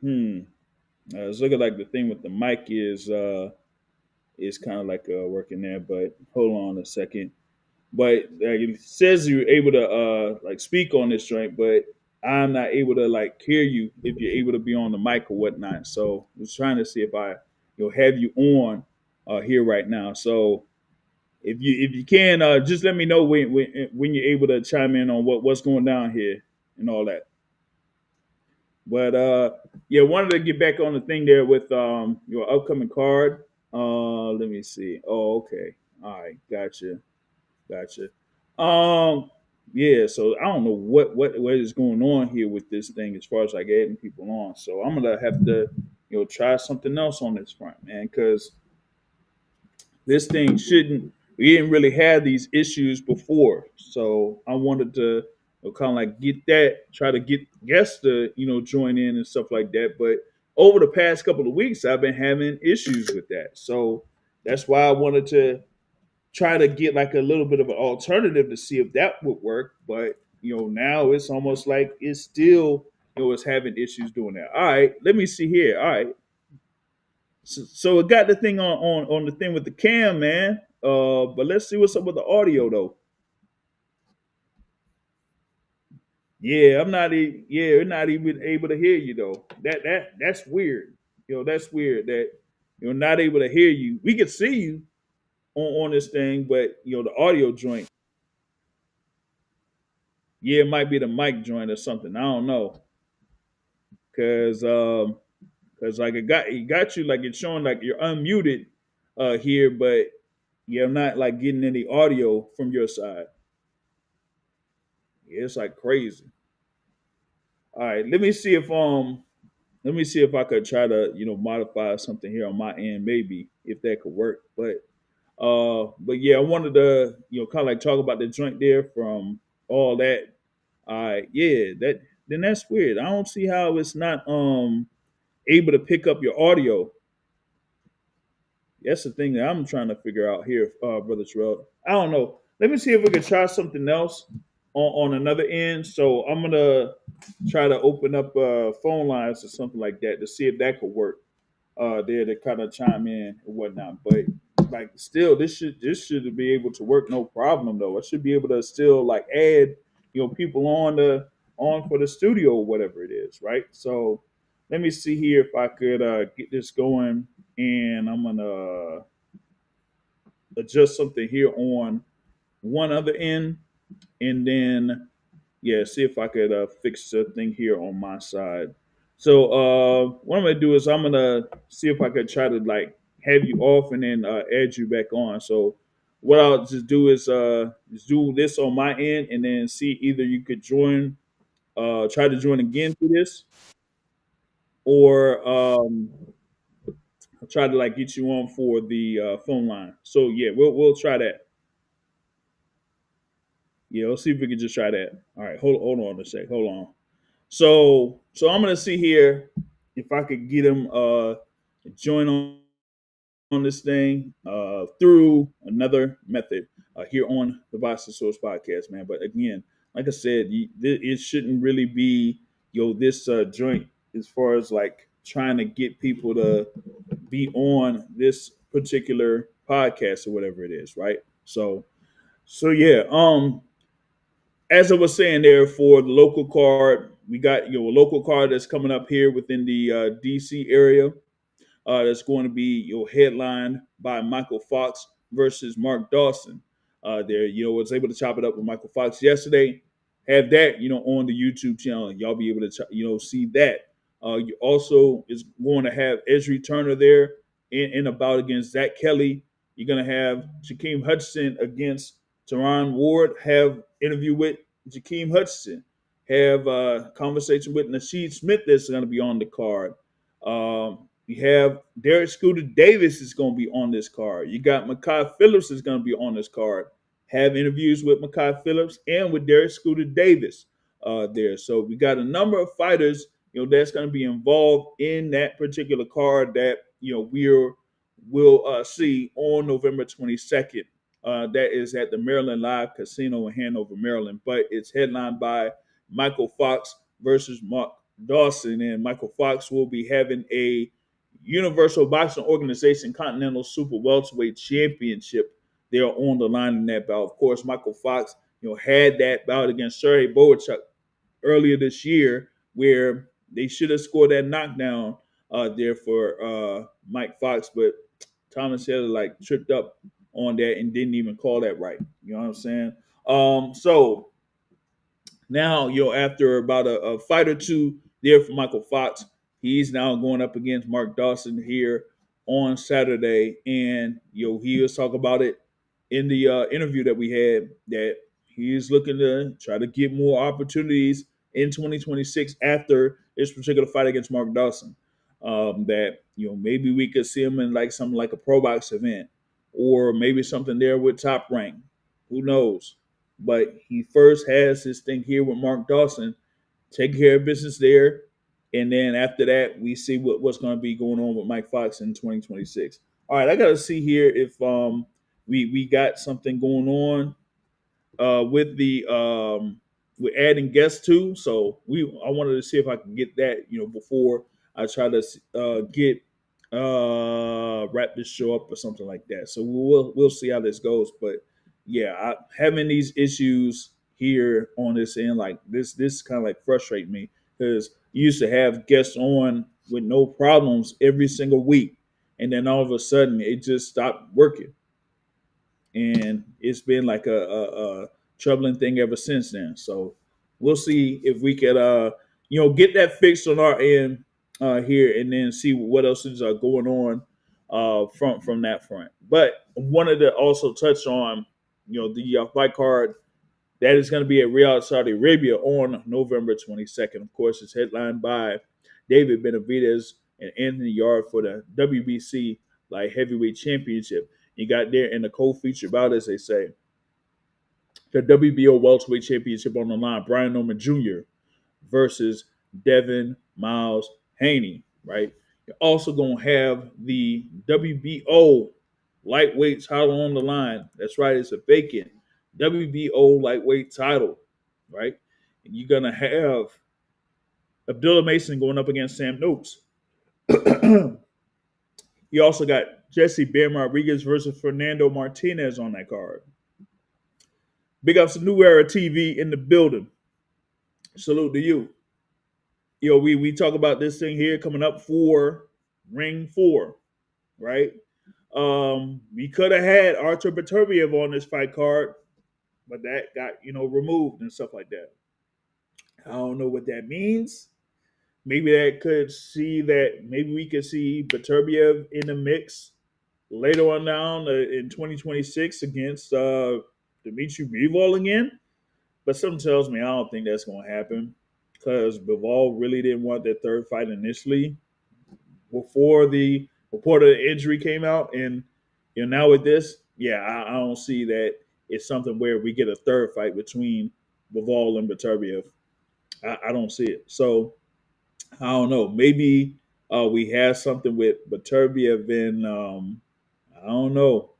Hmm. It's looking like the thing with the mic is kind of like working there. But hold on a second. But it says you're able to like speak on this joint, but I'm not able to like hear you if you're able to be on the mic or whatnot. So I was trying to see if I have you on here right now. So if you can just let me know when you're able to chime in on what's going down here and all that. But yeah, wanted to get back on the thing there with your upcoming card. Let me see. Oh, okay. All right, gotcha. Um, yeah. So I don't know what is going on here with this thing as far as like adding people on. So I'm gonna have to try something else on this front, man, because this thing shouldn't. We didn't really have these issues before, so I wanted to kind of like get that, try to get guests to join in and stuff like that. But over the past couple of weeks, I've been having issues with that, so that's why I wanted to try to get like a little bit of an alternative to see if that would work. But now it's almost like it's still it's having issues doing that. All right, let me see here. All right, so it got the thing on the thing with the cam, man. But let's see what's up with the audio though. Yeah, we're not even able to hear you though. That's weird. That's weird that you're not able to hear you. We can see you on this thing, but the audio joint. Yeah, it might be the mic joint or something. I don't know, cause like it got you like it's showing like you're unmuted here, but yeah, I'm not like getting any audio from your side. Yeah, it's like crazy. All right, let me see if I could try to modify something here on my end, maybe if that could work. But yeah, I wanted to kind of like talk about the joint there from all that. All right, yeah, that's weird. I don't see how it's not able to pick up your audio. That's the thing that I'm trying to figure out here, brother Terrell. I don't know. Let me see if we can try something else on another end. So I'm gonna try to open up phone lines or something like that to see if that could work. There to kind of chime in and whatnot. But like, still, this should be able to work no problem though. I should be able to still like add people on for the studio or whatever it is, right? So let me see here if I could get this going, and I'm gonna adjust something here on one other end, and then yeah, see if I could fix the thing here on my side. So what I'm gonna do is I'm gonna see if I could try to like have you off and then add you back on. So what I'll just do is just do this on my end and then see either you could try to join again to this, or try to like get you on for the phone line. So yeah, we'll try that. Yeah, let's see if we can just try that. All right, hold on a sec. Hold on. So I'm gonna see here if I could get him join on this thing through another method here on the Boston Source Podcast, man. But again, like I said, it shouldn't really be this joint as far as like trying to get people to be on this particular podcast or whatever it is, right? So yeah, as I was saying there for the local card, we got a local card that's coming up here within the DC area. That's going to be headlined by Michael Fox versus Mark Dawson. There, was able to chop it up with Michael Fox yesterday. Have that, on the YouTube channel, and y'all be able to, see that. You also is going to have Esri Turner there in a bout against Zach Kelly. You're going to have Jakeem Hutchinson against Teron Ward. Have interview with Jakeem Hutchinson. Have a conversation with Nasheed Smith that's going to be on the card. We have Derek Scooter Davis is going to be on this card. You got Makai Phillips is going to be on this card. Have interviews with Makai Phillips and with Derek Scooter Davis. there. So we got a number of fighters, that's going to be involved in that particular card that we'll see on November 22nd. That is at the Maryland Live Casino in Hanover, Maryland. But it's headlined by Michael Fox versus Mark Dawson, and Michael Fox will be having a Universal Boxing Organization Continental Super Welterweight Championship there on the line in that bout. Of course, Michael Fox, had that bout against Sergey Boychuk earlier this year, where they should have scored that knockdown there for Mike Fox, but Thomas Heather tripped up on that and didn't even call that right. You know what I'm saying? So now, after about a fight or two there for Michael Fox, he's now going up against Mark Dawson here on Saturday. And, he was talking about it in the interview that we had, that he is looking to try to get more opportunities in 2026 after this particular fight against Mark Dawson. That, maybe we could see him in something like a Pro Box event, or maybe something there with Top Rank. Who knows? But he first has his thing here with Mark Dawson, take care of business there. And then after that, we see what's going to be going on with Mike Fox in 2026. All right, I got to see here if we got something going on with the with adding guests too. So I wanted to see if I could get that, before I try to get wrap this show up or something like that. So we'll see how this goes. But yeah, having these issues here on this end, this kind of frustrate me, because you used to have guests on with no problems every single week, and then all of a sudden it just stopped working, and it's been a troubling thing ever since then. So we'll see if we could get that fixed on our end here, and then see what else is going on from that front. But I wanted to also touch on the fight card that is going to be at Riyadh, Saudi Arabia on November 22nd. Of course, it's headlined by David Benavidez and Anthony Yarde for the WBC Light Heavyweight Championship. You got there in the co-feature bout, as they say, the WBO Welterweight Championship on the line, Brian Norman Jr. versus Devin Miles Haney, right? You're also going to have the WBO lightweight title on the line. That's right, it's a vacant WBO lightweight title, right? And you're going to have Abdullah Mason going up against Sam Noakes. You also got Jesse Bam Rodriguez versus Fernando Martinez on that card. Big ups to New Era TV in the building. Salute to you. We talk about this thing here coming up for Ring 4, right? We could have had Artur Beterbiev on this fight card, but that got, removed and stuff like that. I don't know what that means. Maybe we could see Beterbiev in the mix later on down in 2026 against Dimitri Bivol again. But something tells me I don't think that's going to happen, because Bivol really didn't want that third fight initially before the report of the injury came out. And now with this, I don't see that it's something where we get a third fight between Bivol and Beterbiev. I don't see it. So I don't know. Maybe we have something with Beterbiev and I don't know.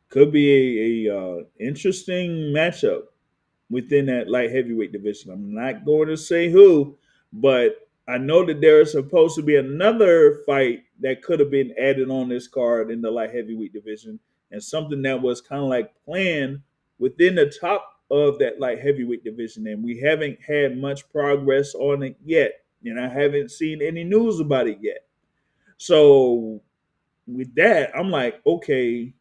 Could be a interesting matchup within that light heavyweight division. I'm not going to say who, but I know that there is supposed to be another fight that could have been added on this card in the light heavyweight division, and something that was kind of planned within the top of that light heavyweight division, and we haven't had much progress on it yet, and I haven't seen any news about it yet. So with that, I'm like, okay,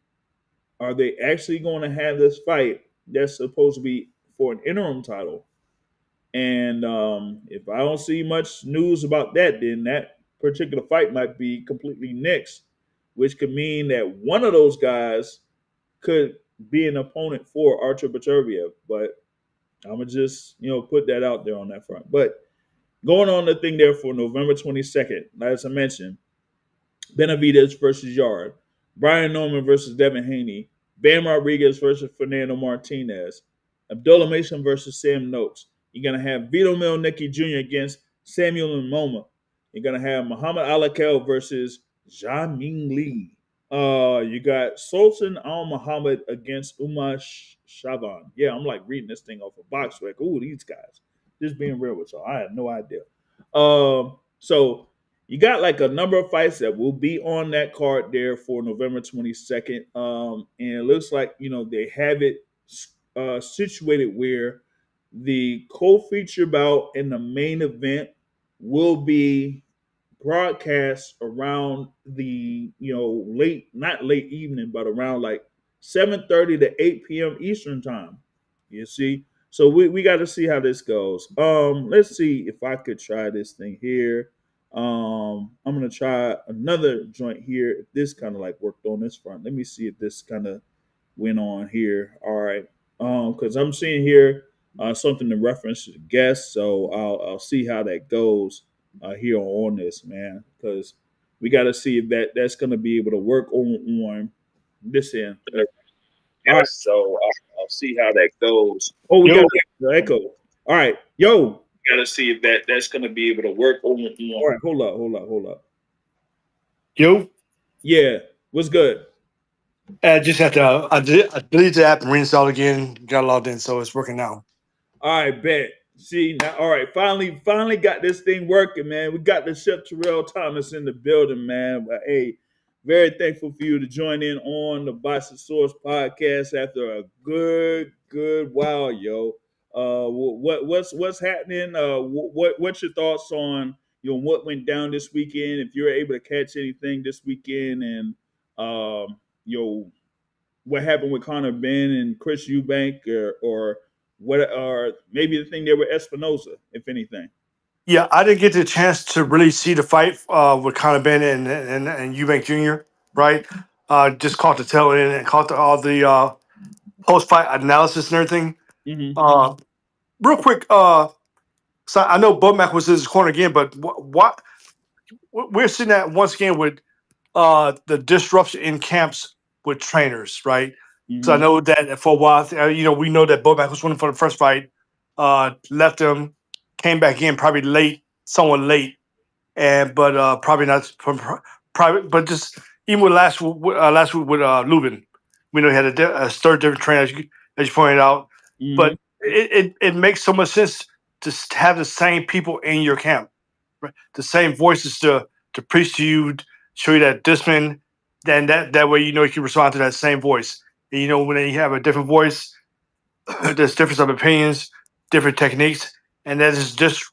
are they actually going to have this fight that's supposed to be for an interim title? And if I don't see much news about that, then that particular fight might be completely next, which could mean that one of those guys could be an opponent for Artur Beterbiev. But I'm going to just, put that out there on that front. But going on the thing there for November 22nd, as I mentioned, Benavidez versus Yarde, Brian Norman versus Devin Haney, Bam Rodriguez versus Fernando Martinez, Abdullah Mason versus Sam Noakes, You're gonna have Vito Milnicki Jr. against Samuel Moma. You're gonna have Muhammad Alakel versus Jamin Lee. You got Sultan Al Muhammad against Umar Shaban. Yeah, I'm like reading this thing off a box rec. Ooh, these guys. Just being real with y'all. I had no idea. So you got like a number of fights that will be on that card there for November 22nd. And it looks like, they have it situated where the co-feature bout and the main event will be broadcast around the late, not late evening, but around like 7:30 to 8 p.m. Eastern time. You see, so we got to see how this goes. Let's see if I could try this thing here. I'm gonna try another joint here. If this kind of like worked on this front, let me see if this kind of went on here. All right, because I'm seeing here something in reference to the guest, so I'll see how that goes here on this, man, because we got to see if that's going to be able to work on this end. All right. Yes, so I'll see how that goes. Oh, we got Yo, the echo. All right, yo. gotta see if that's gonna be able to work All right, hold up. Yo, Yeah, what's good? I just had to I deleted the app and reinstalled again. Got logged in, so it's working now. All right, bet. See now, all right. Finally got this thing working, man. We got the Chef Terrell Thomas in the building, man. But hey, very thankful for you to join in on the Boston Source podcast after a good while, yo. What's happening? What's your thoughts on what went down this weekend? If you're able to catch anything this weekend, and what happened with Conor Benn and Chris Eubank, or what, or maybe the thing there with Espinoza, if anything. Yeah, I didn't get the chance to really see the fight with Conor Benn and Eubank Jr. Right, just caught the tail end and caught all the post fight analysis and everything. Mm-hmm. Real quick, so I know Bomac was in his corner again, but what we're seeing that once again with the disruption in camps with trainers, right? So I Mm-hmm. know that for a while, we know that Boback was winning for the first fight, left him, came back in probably late, somewhat late, and but probably not from private, but just even with last week with Lubin, we know he had a third different trainer as you pointed out, Mm-hmm. but it makes so much sense to have the same people in your camp, right? The same voices to preach to you, show you that discipline, then that way you can respond to that same voice. And when you have a different voice, there's difference of opinions, different techniques, and that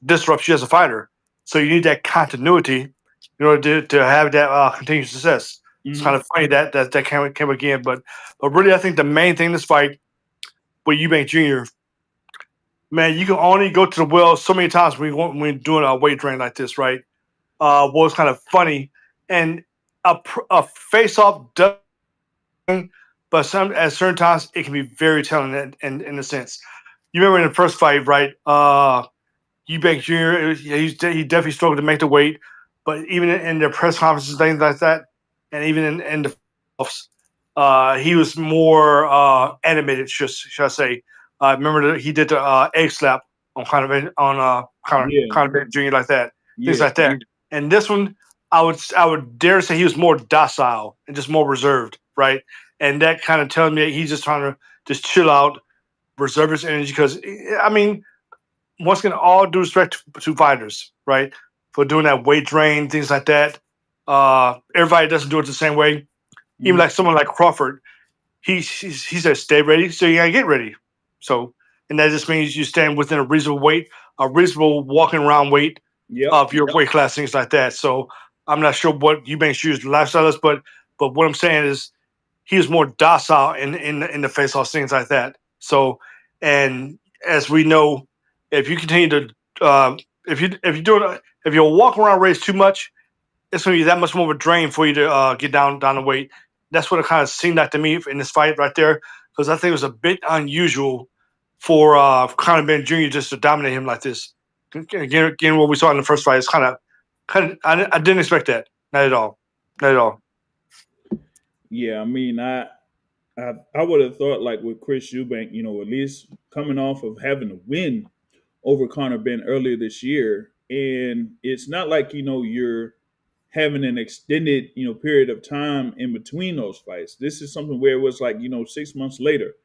disrupts you as a fighter. So you need that continuity in order to have that continued success. It's Mm-hmm. kind of funny that came again, but really I think the main thing in this fight with Eubank Jr. Man, you can only go to the well so many times when we're doing a weight drain like this, right? What was kind of funny, and a face off does, but some at certain times it can be very telling in a sense. You remember in the first fight, right? Eubank Jr. He definitely struggled to make the weight, but even in the press conferences, things like that, and even in the playoffs, he was more animated. Should I say? Remember that he did the egg slap on Yeah. Conor Benn Jr. like that, things Yeah. like that. And this one, I would dare say he was more docile and just more reserved, right? And that kind of tells me that he's just trying to just chill out, reserve his energy. Because I mean, once again, all due respect to fighters, right, for doing that weight drain, things like that. Everybody doesn't do it the same way. Even Mm-hmm. like someone like Crawford, he said stay ready, so you gotta get ready. So, and that just means you stand within a reasonable weight, a reasonable walking around weight Yep. of your weight class, things like that. So I'm not sure what Eubanks shoes lifestyle is, but what I'm saying is he was more docile in the face off things like that. So, and as we know, if you continue to if you walk around race too much, it's going to be that much more of a drain for you to get down the weight. That's what it kind of seemed like to me in this fight right there, because I think it was a bit unusual for Conor Benn Jr. just to dominate him like this. Again, what we saw in the first fight is kind of I didn't expect that, not at all, not at all. Yeah. I mean, I would have thought like with Chris Eubank, at least coming off of having a win over Conor Benn earlier this year, and it's not like you're having an extended period of time in between those fights. This is something where it was like 6 months later,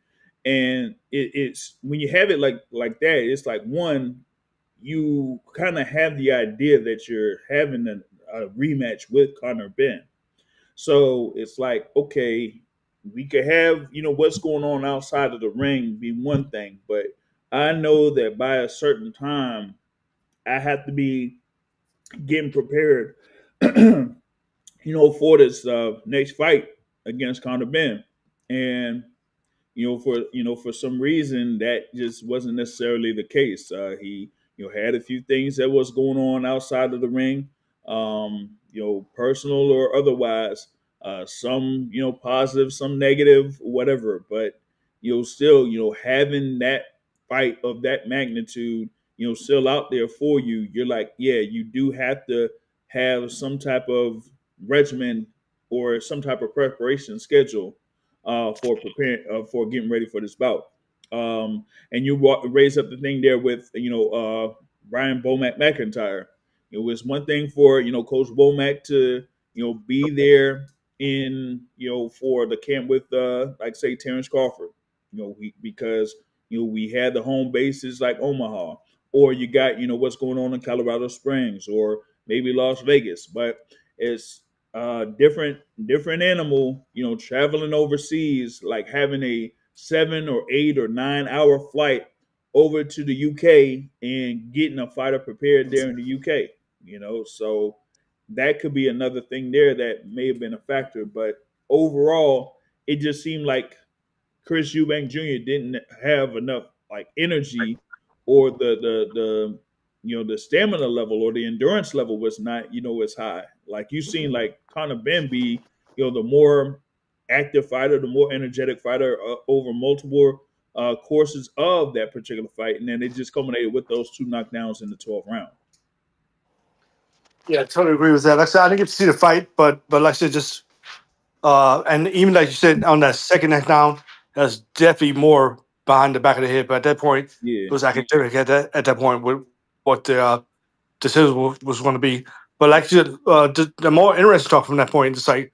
and it's when you have it like that, it's like one, you kind of have the idea that you're having a rematch with Conor Benn. So it's like, okay, we could have, what's going on outside of the ring be one thing, but I know that by a certain time, I have to be getting prepared, for this next fight against Conor Benn. And for some reason that just wasn't necessarily the case. He had a few things that was going on outside of the ring, personal or otherwise. Some positive, some negative, whatever. But still having that fight of that magnitude, still out there for you. You're like, yeah, you do have to have some type of regimen or some type of preparation schedule for preparing for getting ready for this bout. And you raise up the thing there with Ryan Bomac McIntyre. It was one thing for Coach Womack to be there in for the camp with like say Terrence Crawford. Because we had the home bases like Omaha, or you got what's going on in Colorado Springs, or maybe Las Vegas, but it's different animal, traveling overseas, like having a 7 or 8 or 9 hour flight over to the UK and getting a fighter prepared there in the UK, so that could be another thing there that may have been a factor. But overall, it just seemed like Chris Eubank Jr. didn't have enough like energy, or the the stamina level or the endurance level was not as high. Like you seen like Conor Benn be the more active fighter, the more energetic fighter over multiple courses of that particular fight, and then it just culminated with those two knockdowns in the 12th round. Yeah, I totally agree with that. Like I said, I didn't get to see the fight, but like I said, just and even like you said on that second knockdown, that's definitely more behind the back of the head. But at that point, Yeah. it was academic at that point with what the decision was going to be. But like you said, the more interesting talk from that point is like,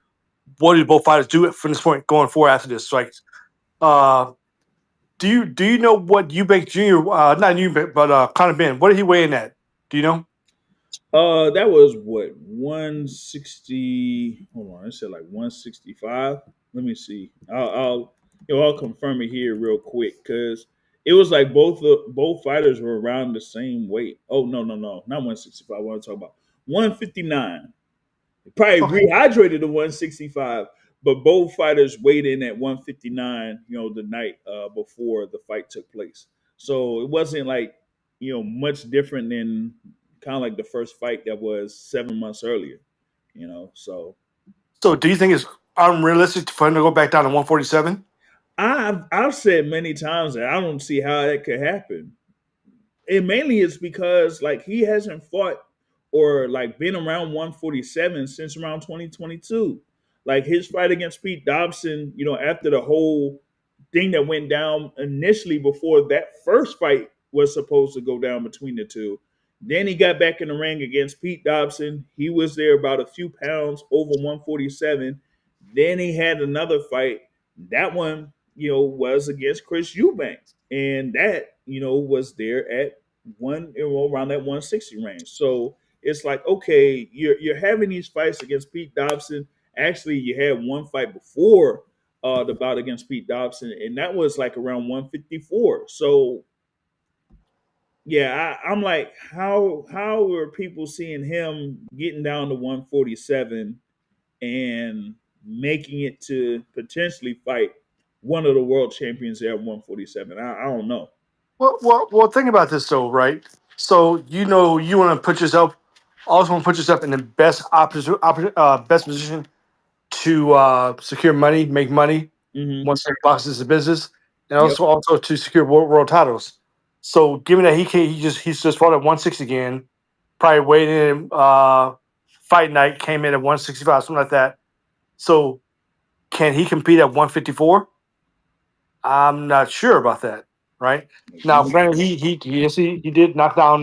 what do both fighters do from this point going forward after this? Like, uh, do you know what Eubank Jr. Not Eubank, but Conor Benn? What did he weigh in at? Do you know? That was what 160. Hold on, I said like 165. Let me see. I'll confirm it here real quick because it was like both fighters were around the same weight. Oh no, not 165. I want to talk about 159. Probably Okay. rehydrated to 165, but both fighters weighed in at 159. The night before the fight took place, so it wasn't like much different than kind of like the first fight that was 7 months earlier. So So do you think it's unrealistic for him to go back down to 147? I've said many times that I don't see how that could happen. It mainly is because like he hasn't fought or like been around 147 since around 2022. Like his fight against Pete Dobson, after the whole thing that went down initially before that first fight was supposed to go down between the two. Then he got back in the ring against Pete Dobson. He was there about a few pounds over 147. Then he had another fight. That one, was against Chris Eubank. And that, was there at around that 160 range. So it's like, okay, you're having these fights against Pete Dobson. Actually, you had one fight before the bout against Pete Dobson, and that was like around 154. So yeah, I'm like, how are people seeing him getting down to 147 and making it to potentially fight one of the world champions at 147? I don't know. Well, think about this though, right? So you want to put yourself, also want to put yourself in the best position to secure money, make money Hmm. once boxing is a business, and Yep. also to secure world titles. So given that he's just fought at 160 again, probably weighed in fight night came in at 165, something like that. So can he compete at 154? I'm not sure about that. right? Now, Mhm. granted, he did knock down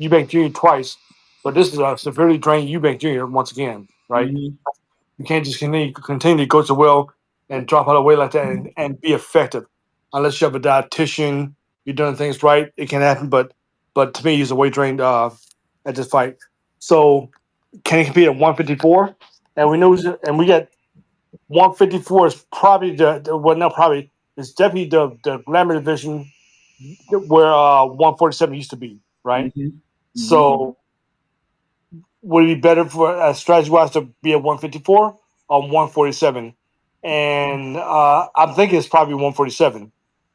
Eubank Jr. twice, but this is a severely drained Eubank Jr. once again, right? Mhm. You can't just continue to go to well and drop out of weight like that and be effective unless you have a dietitian. You're doing things right. It can happen, but to me, he's a weight drained at this fight. So can he compete at 154? And we know, and we got 154 is probably well, not probably. It's definitely the glamour division where 147 used to be, right? Mhm. Mhm. So would it be better for strategy wise to be at 154 or 147? And I'm thinking it's probably 147.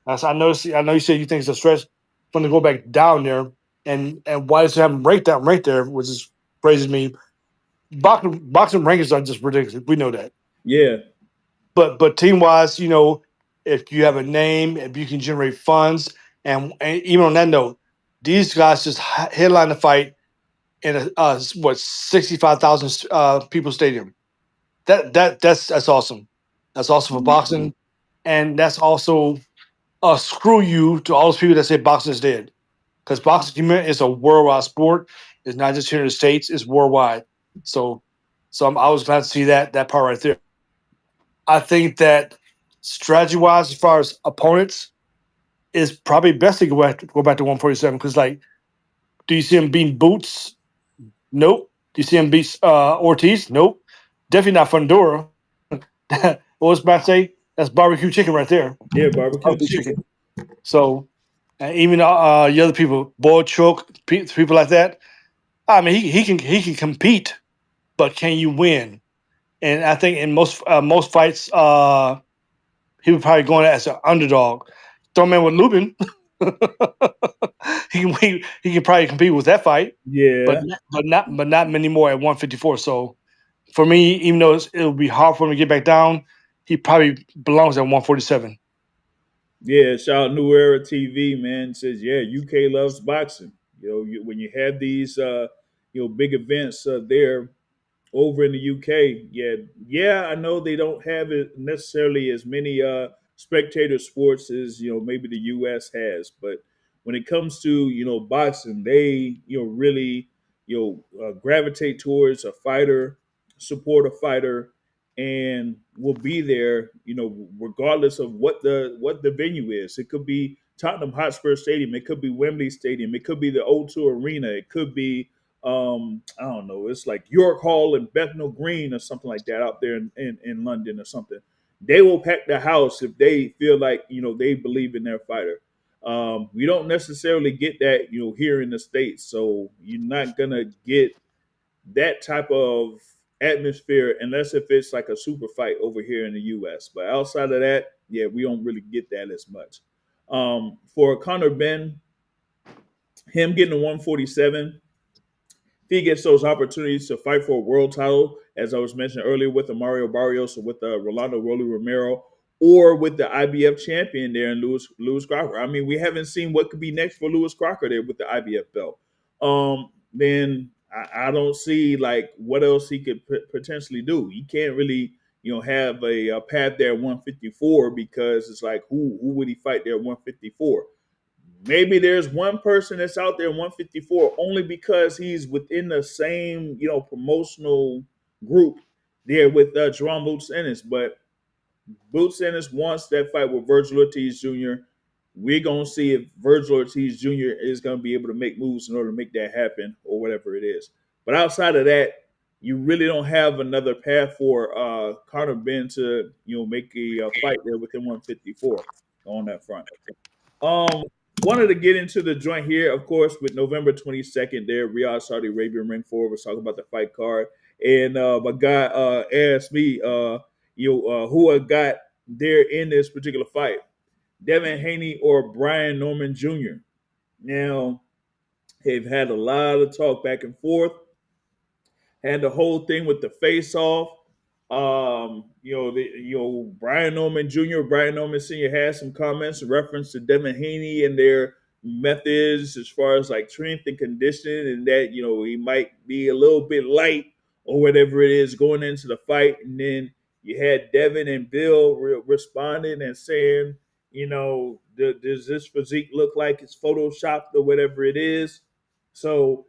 I know you said you think it's a stretch from to go back down there, and why does it have him down right there, which is crazy to me. Boxing rankings are just ridiculous. We know that. Yeah. But team wise, if you have a name, if you can generate funds, and even on that note, these guys just headline the fight in a 65,000 people stadium. That's awesome. That's awesome for boxing, and that's also screw you to all those people that say boxing is dead, because boxing is a worldwide sport. It's not just here in the states; it's worldwide. So, I was glad to see that part right there. I think that strategy wise, as far as opponents, is probably best to go back to 147 because, like, do you see him beating Boots? Nope. Do you see him beat Ortiz? Nope. Definitely not Fundora. What was Matt say? That's barbecue chicken right there. Yeah. Barbecue Barbecue chicken. chicken. So, even the other people, Boy Chook, people like that. I mean, he can compete, but can you win? And I think in most fights, he would probably go in as an underdog. Throw him in with Lubin. He can probably compete with that fight, Yeah. but not many more at 154. So for me, even though it'll be hard for him to get back down, he probably belongs at 147. Yeah. Shout out New Era TV, man. Says, yeah, UK loves boxing. When you have these, big events there over in the UK, yeah, I know they don't have it necessarily as many spectator sports as maybe the US has, but when it comes to boxing, they really gravitate towards a fighter, support a fighter, and will be there regardless of what the venue is. It could be Tottenham Hotspur Stadium, it could be Wembley Stadium, it could be the O2 Arena, it could be I don't know, it's like York Hall and Bethnal Green or something like that out there in London or something. They will pack the house if they feel like they believe in their fighter. We don't necessarily get that here in the States, so you're not gonna get that type of atmosphere unless if it's like a super fight over here in the US. But outside of that, yeah, we don't really get that as much. For Conor Benn, him getting to 147, if he gets those opportunities to fight for a world title, as I was mentioning earlier, with the Mario Barrios or with the Rolando Rolly Romero, or with the IBF champion there in Lewis Crocker. I mean, we haven't seen what could be next for Lewis Crocker there with the IBF belt. Then I don't see like what else he could potentially do. He can't really have a path there at 154 because it's like who would he fight there at 154? Maybe there's one person that's out there 154 only because he's within the same promotional group there with Jerome Boots Ennis. But Boots Ennis wants that fight with Virgil Ortiz Jr. We're gonna see if Virgil Ortiz Jr. is gonna be able to make moves in order to make that happen or whatever it is. But outside of that, you really don't have another path for Conor Benn to make a fight there within 154 on that front. Um, Wanted to get into the joint here, of course, with November 22nd there, Riyadh, Saudi Arabia, ring forward. Was talking about the fight card, and my guy asked me, who I got there in this particular fight, Devin Haney or Brian Norman Jr. Now, they've had a lot of talk back and forth, and the whole thing with the face off. Brian Norman Jr., Brian Norman Sr. had some comments in reference to Devin Haney and their methods as far as like strength and conditioning, and that he might be a little bit light or whatever it is going into the fight. And then you had Devin and Bill responding and saying, does this physique look like it's photoshopped or whatever it is? So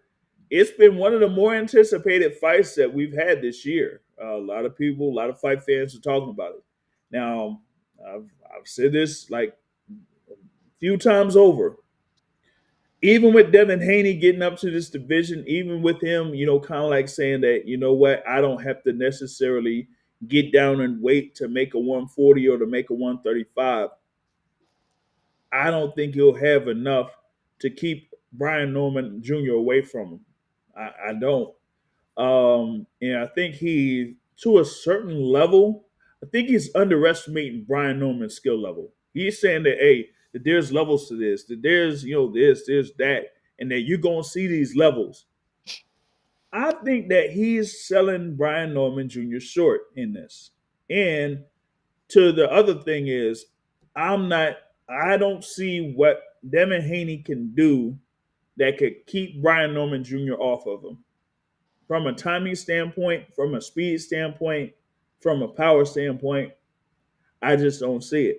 it's been one of the more anticipated fights that we've had this year. A lot of people, a lot of fight fans are talking about it. Now, I've said this like a few times over. Even with Devin Haney getting up to this division, even with him, kind of like saying that, what, I don't have to necessarily get down and wait to make a 140 or to make a 135. I don't think he'll have enough to keep Brian Norman Jr. away from him. I don't. And I think he, to a certain level, I think he's underestimating Brian Norman's skill level. He's saying that, hey, that there's levels to this, that there's, this, there's that, and that you're going to see these levels. I think that he's selling Brian Norman Jr. short in this. And to the other thing is, I don't see what Devin Haney can do that could keep Brian Norman Jr. off of him from a timing standpoint, from a speed standpoint, from a power standpoint. I just don't see it.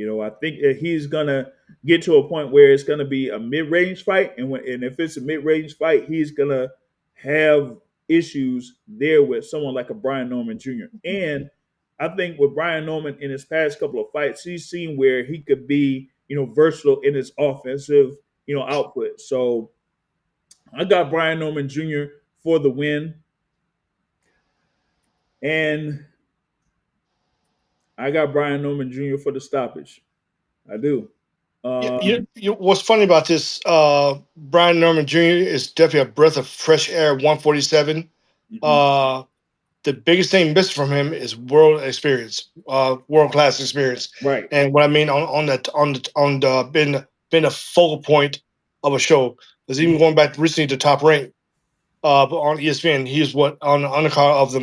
I think that he's gonna get to a point where it's gonna be a mid-range fight, and if it's a mid-range fight, he's gonna have issues there with someone like a Brian Norman Jr. And I think with Brian Norman in his past couple of fights, he's seen where he could be, versatile in his offensive, output. So I got Brian Norman Jr. for the win, and I got Brian Norman Jr. for the stoppage. I do. What's funny about this, Brian Norman Jr. is definitely a breath of fresh air. 147. Mhm. The biggest thing missing from him is world experience, world class experience. Right. And what I mean on been a focal point of a show is even going back recently to Top Rank, but on ESPN, he's what on the undercard of the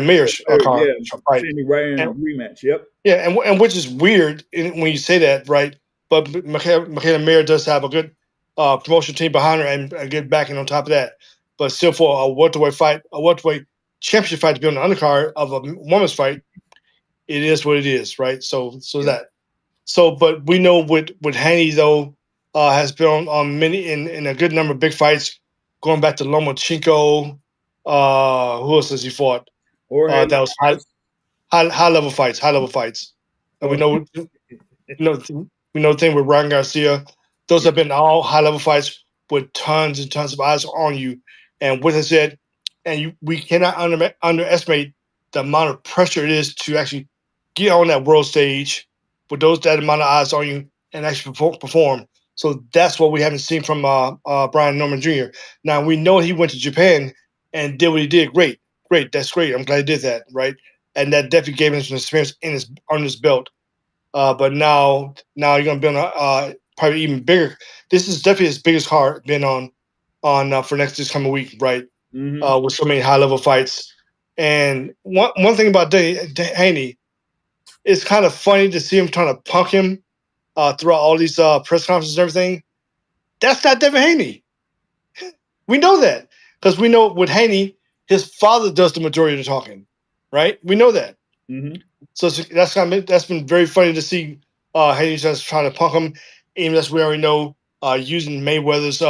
Mayor's card Yeah. fight. Sandy Ryan And rematch. Yep. yeah, and which is weird when you say that, right? But Michaela Mayer does have a good promotion team behind her and a good backing on top of that. But still, for a welterweight fight, a welterweight championship fight to be on the undercard of a women's fight, it is what it is, right? So Yeah. that. So, but we know with Haney though has been on many in a good number of big fights, going back to Lomachenko. Who else has he fought? Jorge That was Lopez. high level fights, and we Oh, know you know, we know the thing with Ryan Garcia. Those yeah. have been all high level fights with tons and tons of eyes on you. And with that said, we cannot underestimate the amount of pressure it is to actually get on that world stage with that amount of eyes on you and actually perform. So that's what we haven't seen from Brian Norman Jr. Now we know he went to Japan and did what he did. Great, great, that's great. I'm glad he did that, right? And that definitely gave him some experience on his belt. But now you're gonna be on a probably even bigger. This is definitely his biggest card been on for this coming week, right? Mm-hmm. With so many high level fights. And one thing about Haney, it's kind of funny to see him trying to punk him throughout all these press conferences and everything. That's not Devin Haney. We know that because we know with Haney, his father does the majority of the talking, right? We know that. Mm-hmm. So that's been very funny to see Haney just trying to punk him, even as we already know, using Mayweather's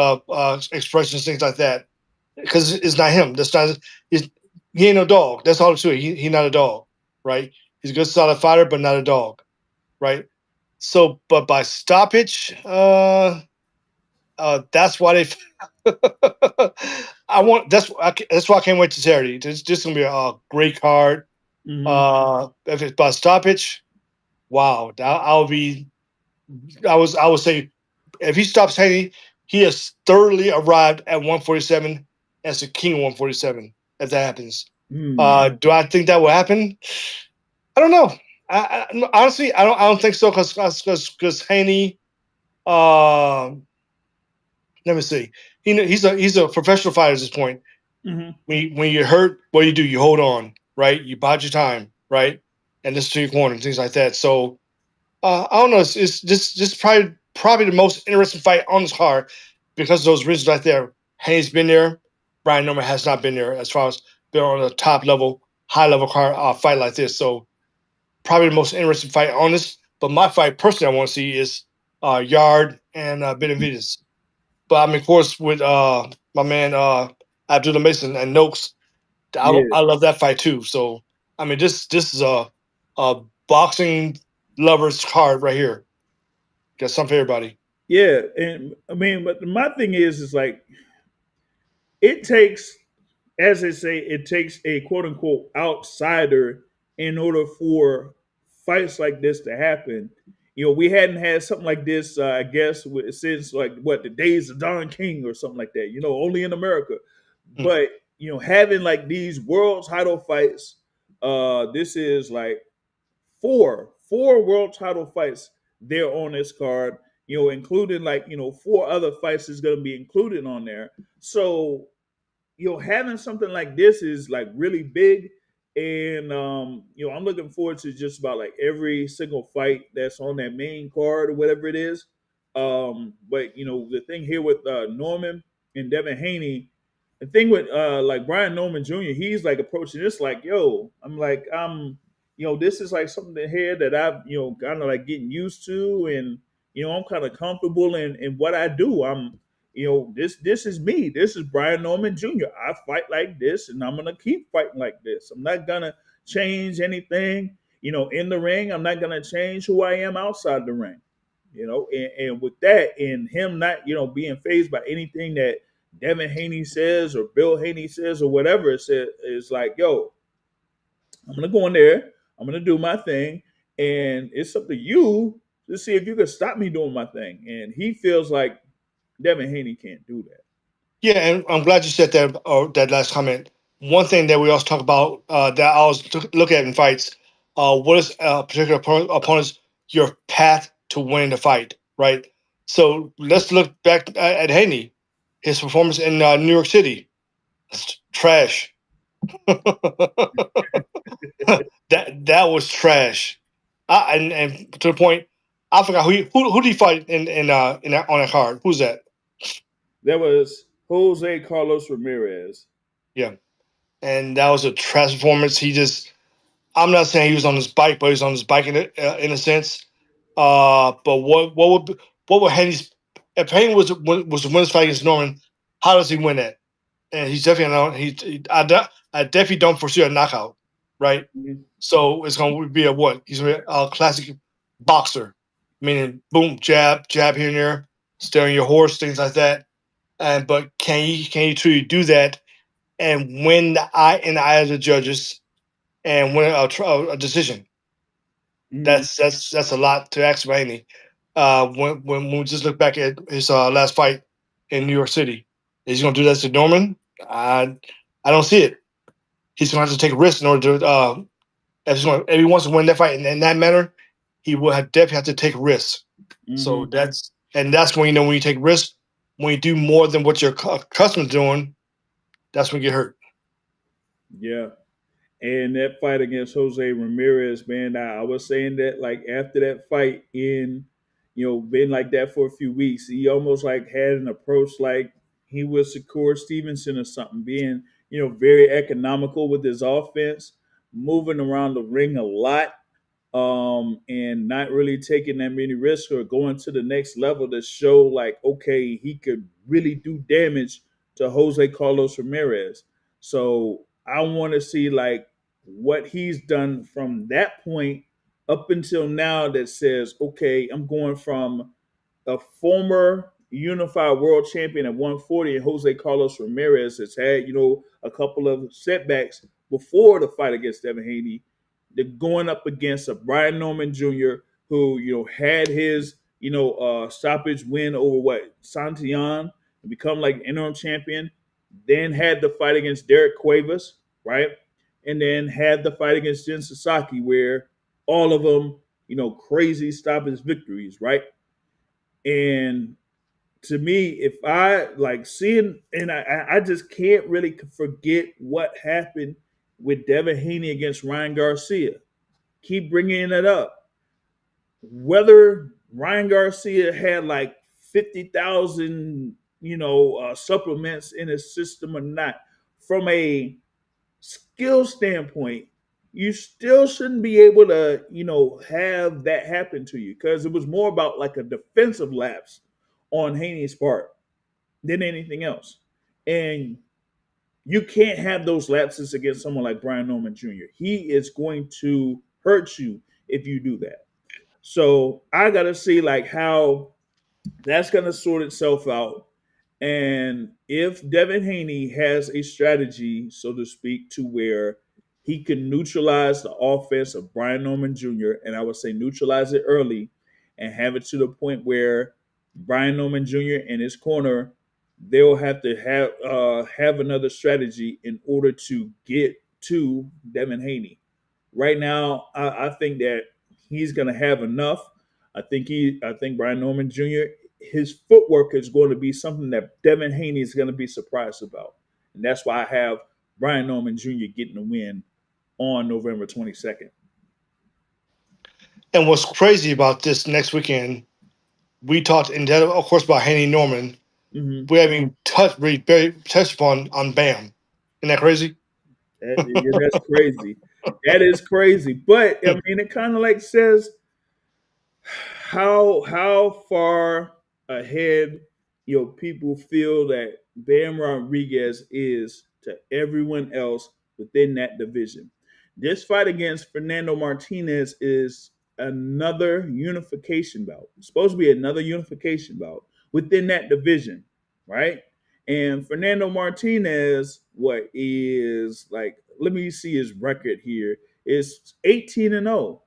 expressions, things like that, because it's not him. He ain't no dog. That's all to it. He not a dog, right? He's a good solid fighter, but not a dog, right? So, but by stoppage, that's why they. That's why I can't wait to Saturday. This is gonna be a great card. Mm-hmm. If it's by stoppage, wow, I would say if he stops Haney, he has thoroughly arrived at 147 as the king of 147. If that happens, Mm. do I think that will happen? I don't know. Honestly, I don't think so because Haney. Uh, Let me see. He's a professional fighter at this point. Mm-hmm. When you're hurt, what do? You hold on, right? You bide your time, right? And listen to your corner and things like that. So I don't know. It's just probably the most interesting fight on this card because of those reasons right there. Haney's been there. Brian Norman has not been there as far as being on a top level, high level card fight like this. So probably the most interesting fight on this. But my fight personally, I want to see is Yard and Benavidez. But I mean, of course, with my man Abdullah Mason and Noakes, Yeah, I love that fight too. So I mean, this is a boxing lovers card right here. Got something for everybody. yeah, and I mean, but my thing is like it takes, as they say, it takes a quote unquote outsider in order for fights like this to happen. We hadn't had something like this, I guess, since like what the days of Don King or something like that. Only in America. Mm. But having like these world title fights, this is like four world title fights there on this card. Including like four other fights is going to be included on there. So having something like this is like really big. And I'm looking forward to just about like every single fight that's on that main card or whatever it is. But the thing here with Norman and Devin Haney, the thing with like Brian Norman Jr., he's like approaching this like, yo, I'm like, this is like something here that I've, kind of like getting used to, and I'm kind of comfortable in what I do. This is me. This is Brian Norman Jr. I fight like this, and I'm gonna keep fighting like this. I'm not gonna change anything, in the ring. I'm not gonna change who I am outside the ring. And with that, and him not, being phased by anything that Devin Haney says or Bill Haney says or whatever it says, is like, yo, I'm gonna go in there, I'm gonna do my thing, and it's up to you to see if you can stop me doing my thing. And he feels like Devin Haney can't do that. Yeah, and I'm glad you said that. That last comment. One thing that we also talk about that I always look at in fights. What is a particular opponent's your path to winning the fight, right? So let's look back at Haney, his performance in New York City. It's trash. That was trash. And to the point, I forgot who did he fight in that, on that card. Who's that? That was Jose Carlos Ramirez. Yeah, and that was a trash performance. He just, I'm not saying he was on his bike, but he was on his bike in a sense. But what would Haney's, if Haney was to win his fight against Norman, how does he win that? And he's definitely not. I definitely don't foresee a knockout, right? Mhm. So it's going to be a what? He's going to be a classic boxer, meaning boom, jab, jab here and there, staring your horse, things like that. And but can you truly do that and win in the eye of the judges and win a decision? Mhm. That's a lot to ask Rainey. When we just look back at his last fight in New York City, is he going to do that to Norman? I don't see it. He's going to have to take risks in order to. If he wants to win that fight in that manner, he will definitely have to take risks. So Mhm. that's when when you take risks, when you do more than what you're accustomed to doing, that's when you get hurt. Yeah. And that fight against Jose Ramirez, man, I was saying that like after that fight in, been like that for a few weeks, he almost like had an approach like he was Shakur Stevenson or something, being, very economical with his offense, moving around the ring a lot, and not really taking that many risks or going to the next level to show like, okay, he could really do damage to Jose Carlos Ramirez. So I want to see like what he's done from that point up until now that says, okay, I'm going from a former unified world champion at 140, and Jose Carlos Ramirez has had, a couple of setbacks before the fight against Devin Haney. They're going up against a Brian Norman Jr. who, had his, stoppage win over what Santillan and become like interim champion. Then had the fight against Derek Cuevas, right? And then had the fight against Jin Sasaki, where all of them, crazy stoppage victories, right? And to me, if I like seeing, and I just can't really forget what happened with Devin Haney against Ryan Garcia. Keep bringing it up. Whether Ryan Garcia had like 50,000, supplements in his system or not, from a skill standpoint, you still shouldn't be able to, have that happen to you because it was more about like a defensive lapse on Haney's part than anything else. And you can't have those lapses against someone like Brian Norman Jr. He is going to hurt you if you do that. So I gotta see like how that's gonna sort itself out. And if Devin Haney has a strategy, so to speak, to where he can neutralize the offense of Brian Norman Jr., and I would say neutralize it early and have it to the point where Brian Norman Jr. and his corner, they'll have to have another strategy in order to get to Devin Haney. Right now, I think that he's going to have enough. I think Brian Norman Jr. His footwork is going to be something that Devin Haney is going to be surprised about, and that's why I have Brian Norman Jr. getting the win on November 22nd. And what's crazy about this next weekend, we talked in depth, of course, about Haney Norman. Mm-hmm. We haven't touched upon on Bam. Isn't that crazy? That's crazy. That is crazy. But I mean, it kind of like says how far ahead people feel that Bam Rodriguez is to everyone else within that division. This fight against Fernando Martinez is another unification bout. It's supposed to be another unification bout within that division, right? And Fernando Martinez, what is like? Let me see his record here. It's 18-0.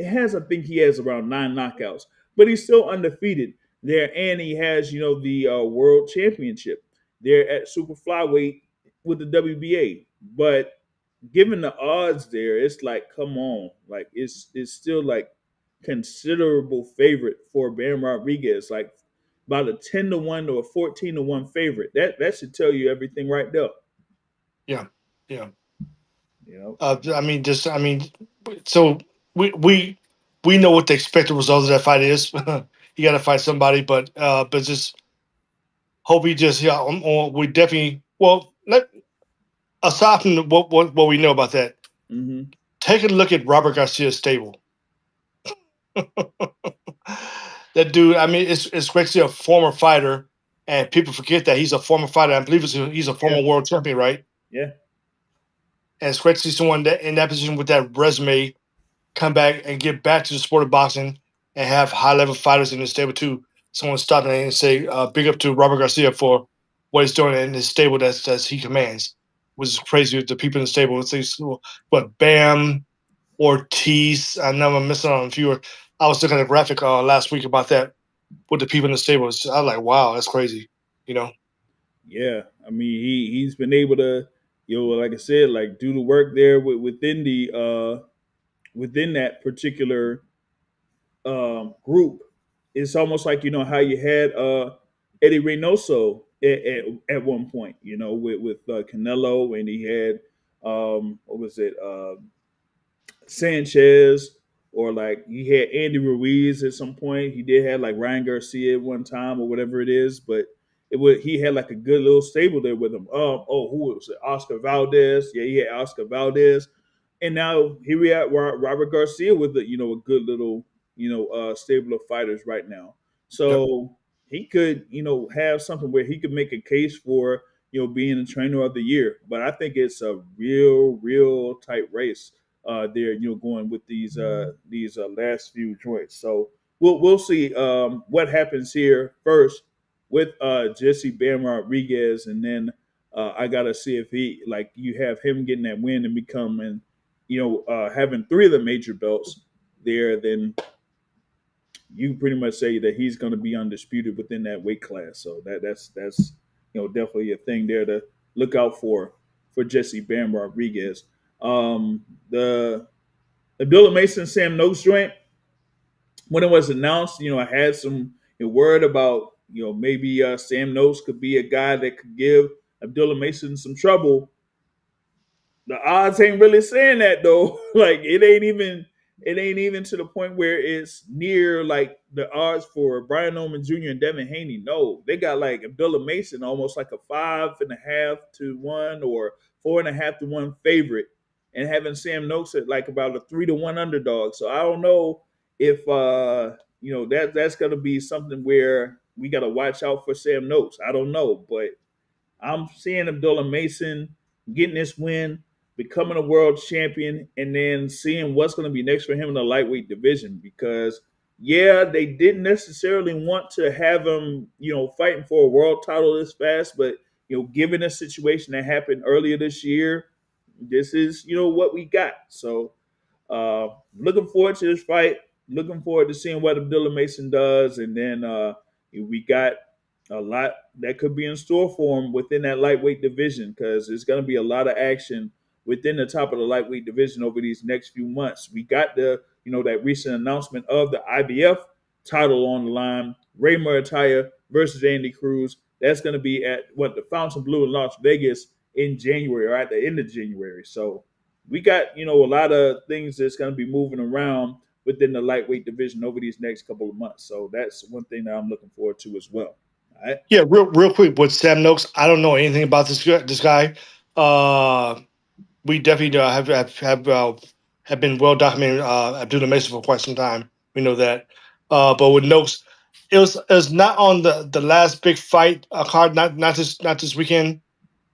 I think he has around 9 knockouts, but he's still undefeated there, and he has the world championship there at super flyweight with the WBA. But given the odds there, it's like, come on, like it's still like considerable favorite for Bam Rodriguez, like about a 10-1 or a 14-1 favorite. That should tell you everything right there. Yeah, yeah. You So we know what the expected result of that fight is. You got to fight somebody, but just hope we just we definitely aside from what we know about that, Mm-hmm. take a look at Robert Garcia's stable. That dude, I mean, it's actually a former fighter, and people forget that he's a former fighter. I believe he's a former world champion, right? Yeah. And it's great to see someone that in that position with that resume come back and get back to the sport of boxing and have high level fighters in the stable too. Someone stop and say, big up to Robert Garcia for what he's doing in his stable that he commands, which is crazy with the people in the stable. It's what Bam, Ortiz. I know I'm missing on a few. I was looking at a graphic last week about that with the people in the stable. I was like, wow, that's crazy. Yeah, I mean he's been able to, like I said, like do the work there within that particular group. It's almost like how you had Eddie Reynoso at one point, with Canelo, and he had what was it, Sanchez, or like he had Andy Ruiz at some point. He did have like Ryan Garcia at one time or whatever it is, but he had like a good little stable there with him. Who was it? Oscar Valdez. Yeah, he had Oscar Valdez, and now here we are, Robert Garcia with a good little stable of fighters right now. So he could have something where he could make a case for being the trainer of the year. But I think it's a real tight race there, going with these last few joints. So we'll see what happens here first with Jesse Bam Rodriguez, and then I gotta see if he, like, you have him getting that win and becoming, having 3 of the major belts there. Then you pretty much say that he's going to be undisputed within that weight class. So that's definitely a thing there to look out for Jesse Bam Rodriguez. The Abdullah Mason Sam Noakes joint, when it was announced, I had some word about maybe Sam Noakes could be a guy that could give Abdullah Mason some trouble. The odds ain't really saying that though. Like it ain't even to the point where it's near like the odds for Brian Norman Jr. and Devin Haney. No, they got like Abdullah Mason almost like a 5.5 to 1 or 4.5 to 1 favorite and having Sam Noakes at like about a 3-1 underdog. So I don't know if that's going to be something where we got to watch out for Sam Noakes. I don't know, but I'm seeing Abdullah Mason getting this win, becoming a world champion, and then seeing what's going to be next for him in the lightweight division. Because yeah, they didn't necessarily want to have him, fighting for a world title this fast, but given the situation that happened earlier this year, this is what we got. So looking forward to this fight. Looking forward to seeing what Abdullah Mason does, and then we got a lot that could be in store for him within that lightweight division because there's going to be a lot of action within the top of the lightweight division over these next few months. We got that recent announcement of the IBF title on the line, Ray Murataya versus Andy Cruz. That's going to be at the Fontainebleau in Las Vegas in January, or at the end of January. So we got a lot of things that's going to be moving around within the lightweight division over these next couple of months. So that's one thing that I'm looking forward to as well. All right. Yeah, real quick with Sam Noakes, I don't know anything about this guy. We definitely have been well documented. Abdullah Mason for quite some time. We know that. But with Noakes, it was not on the last big fight card. Not this weekend.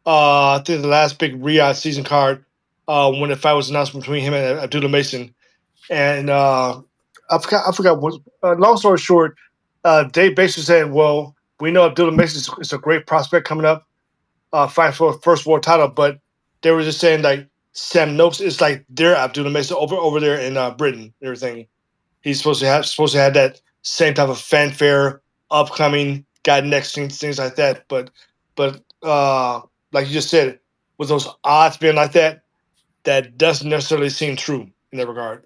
I think the last big Riyadh season card when the fight was announced between him and Abdullah Mason. And I forgot what. Long story short, they basically said, "Well, we know Abdullah Mason is a great prospect coming up, fighting for a first world title," but they were just saying like Sam Noakes is like their Abdullah Mason over there in Britain and everything. He's supposed to have that same type of fanfare, upcoming guy next things like that. But like you just said, with those odds being like that doesn't necessarily seem true in that regard.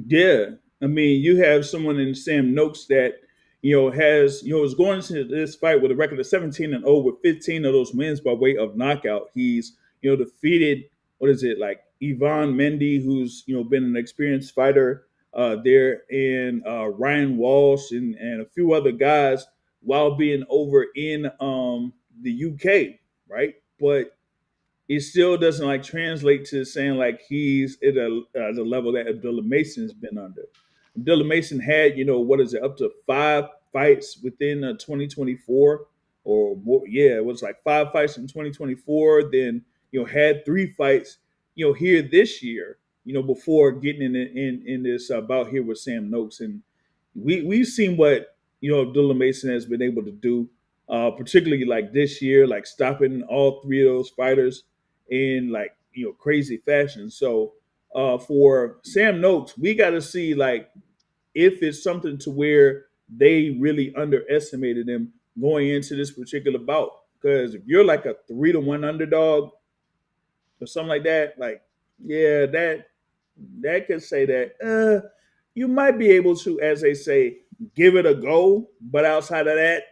Yeah, I mean, you have someone in Sam Noakes that is going into this fight with a record of 17-0 with 15 of those wins by way of knockout. He's defeated, what is it, like Ivan Mendy, who's been an experienced fighter there, and Ryan Walsh and a few other guys while being over in the UK, right? But it still doesn't like translate to saying like he's at the level that Abdullah Mason's been under. Abdullah Mason had, what is it, up to 5 fights within 2024 or more. Yeah, it was like 5 fights in 2024. Then, had 3 fights, here this year, before getting in this bout here with Sam Noakes. And we've seen what, Abdullah Mason has been able to do, particularly like this year, like stopping all 3 of those fighters in like crazy fashion. So for Sam Noakes, we got to see like if it's something to where they really underestimated him going into this particular bout. Because if you're like a 3-1 underdog or something like that, like yeah, that could say that you might be able to, as they say, give it a go. But outside of that,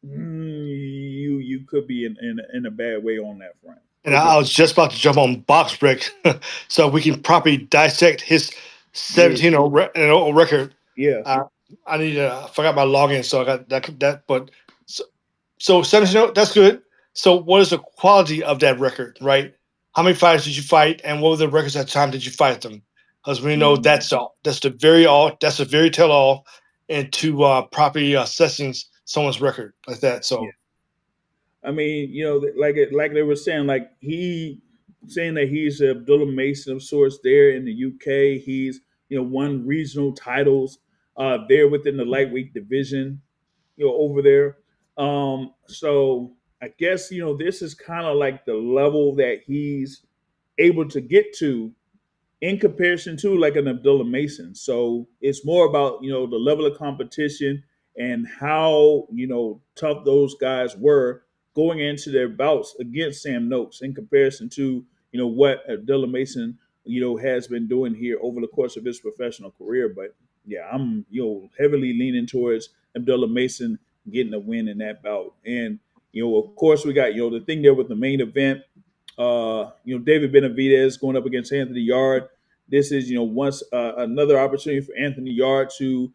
you could be in a bad way on that front. And I was just about to jump on box break so we can properly dissect his Yeah, 17-0 record. yeah. I need to I forgot my login, so I got that. But so 17-0, that's good. So what is the quality of that record, right? How many fights did you fight, and what were the records at the time did you fight them? Because we know that's all. That's the very tell all into properly assessing someone's record like that. Yeah. So I mean, like they were saying, like he saying that he's Abdullah Mason of sorts there in the UK. He's won regional titles there within the lightweight division, over there. So I guess this is kind of like the level that he's able to get to in comparison to like an Abdullah Mason. So it's more about the level of competition and how tough those guys were going into their bouts against Sam Noakes in comparison to what Abdullah Mason has been doing here over the course of his professional career. But yeah, I'm heavily leaning towards Abdullah Mason getting a win in that bout. And of course we got the thing there with the main event. David Benavidez going up against Anthony Yard. This is, once another opportunity for Anthony Yard to,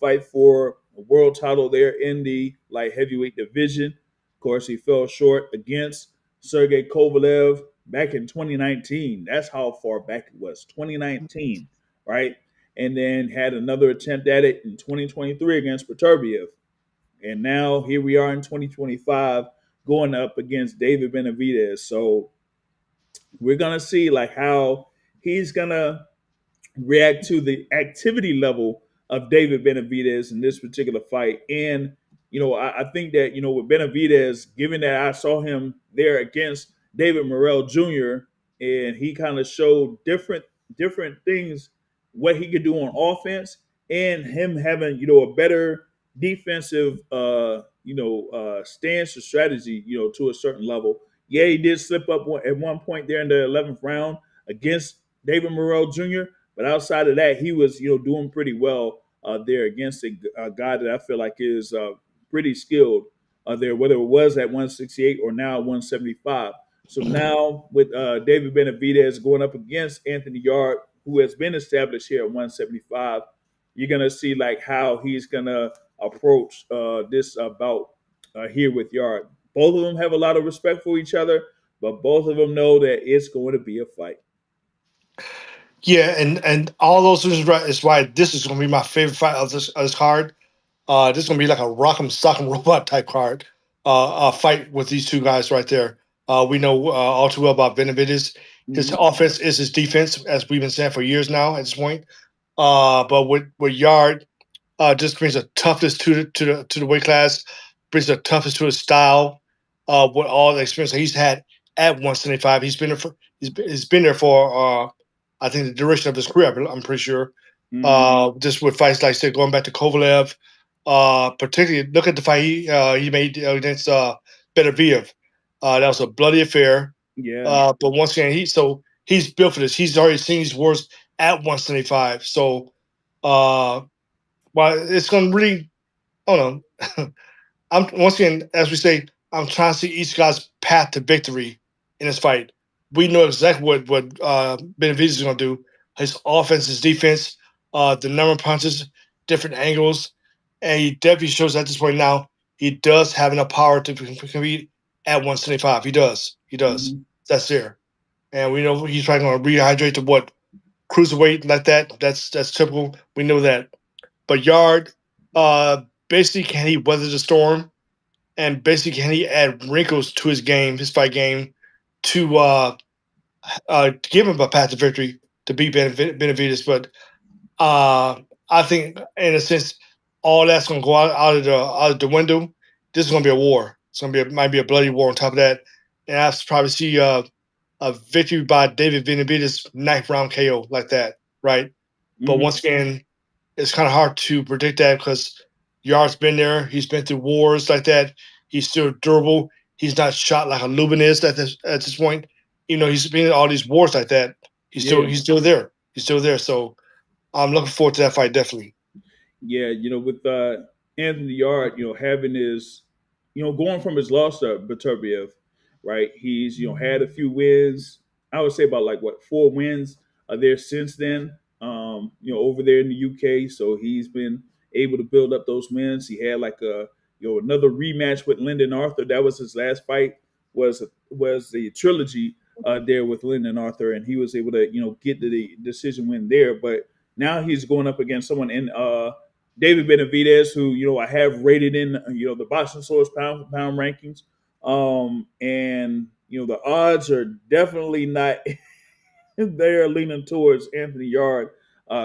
fight for a world title there in the light heavyweight division. Of course, he fell short against Sergey Kovalev. back in 2019. That's how far back it was, 2019, right? And then had another attempt at it in 2023 against Beterbiev. And now here we are in 2025 going up against David Benavidez. So we're gonna see like how he's gonna react to the activity level of David Benavidez in this particular fight. And, I think that, with Benavidez, given that I saw him there against David Morrell Jr., and he kind of showed different things, what he could do on offense, and him having, a better defensive, stance or strategy, to a certain level. Yeah, he did slip up at one point there in the 11th round against David Morrell Jr., but outside of that, he was, doing pretty well there against a guy that I feel like is pretty skilled there, whether it was at 168 or now 175. So now with David Benavidez going up against Anthony Yard, who has been established here at 175, you're gonna see like how he's gonna approach this bout here with Yard. Both of them have a lot of respect for each other, but both of them know that it's going to be a fight. Yeah, and all those is right. Is why this is going to be my favorite fight of this card. This is going to be like a rock'em sock'em robot type card. Fight with these two guys right there. We know all too well about Benavidez. His Mm-hmm. offense is his defense, as we've been saying for years now. At this point, but with Yard, just brings a toughness to the weight class, brings a toughness to his style. With all the experience that he's had at 175, he's been there for I think the duration of his career. I'm pretty sure. Mm-hmm. Just with fights like say going back to Kovalev, particularly look at the fight he made against Beterbiev. That was a bloody affair. Yeah. But once again, he's built for this. He's already seen these wars at 175. So well, it's going to really, I don't know. I'm once again, as we say, I'm trying to see each guy's path to victory in this fight. We know exactly what Benavidez is going to do. His offense, his defense, the number of punches, different angles, and he definitely shows at this point now he does have enough power to compete at 175. He does. He does. Mm-hmm. That's there, and we know he's probably going to rehydrate to what cruiserweight like that. That's typical. We know that. But Yard, basically, can he weather the storm? And basically, can he add wrinkles to his game, his fight game, to give him a path to victory to beat Benavidez? But I think, in a sense, all that's going to go out of the window. This is going to be a war. It's going to be might be a bloody war on top of that, and I probably see a victory by David Benavidez 9th round KO like that, right? But Mm-hmm. once again, it's kind of hard to predict that because Yard's been there. He's been through wars like that. He's still durable. He's not shot like a Lubin is at this point. He's been in all these wars like that. Yeah. He's still there. He's still there. So I'm looking forward to that fight definitely. Yeah, with Anthony Yard, having his, going from his loss to Beterbiev, right? He's, had a few wins. I would say about like what 4 wins are there since then. Over there in the UK, so he's been able to build up those wins. He had like another rematch with Lyndon Arthur. That was his last fight. Was the trilogy there with Lyndon Arthur, and he was able to get to the decision win there. But now he's going up against someone in David Benavidez, who I have rated in the Boxing Source pound for pound rankings, and the odds are definitely not they're leaning towards Anthony Yard.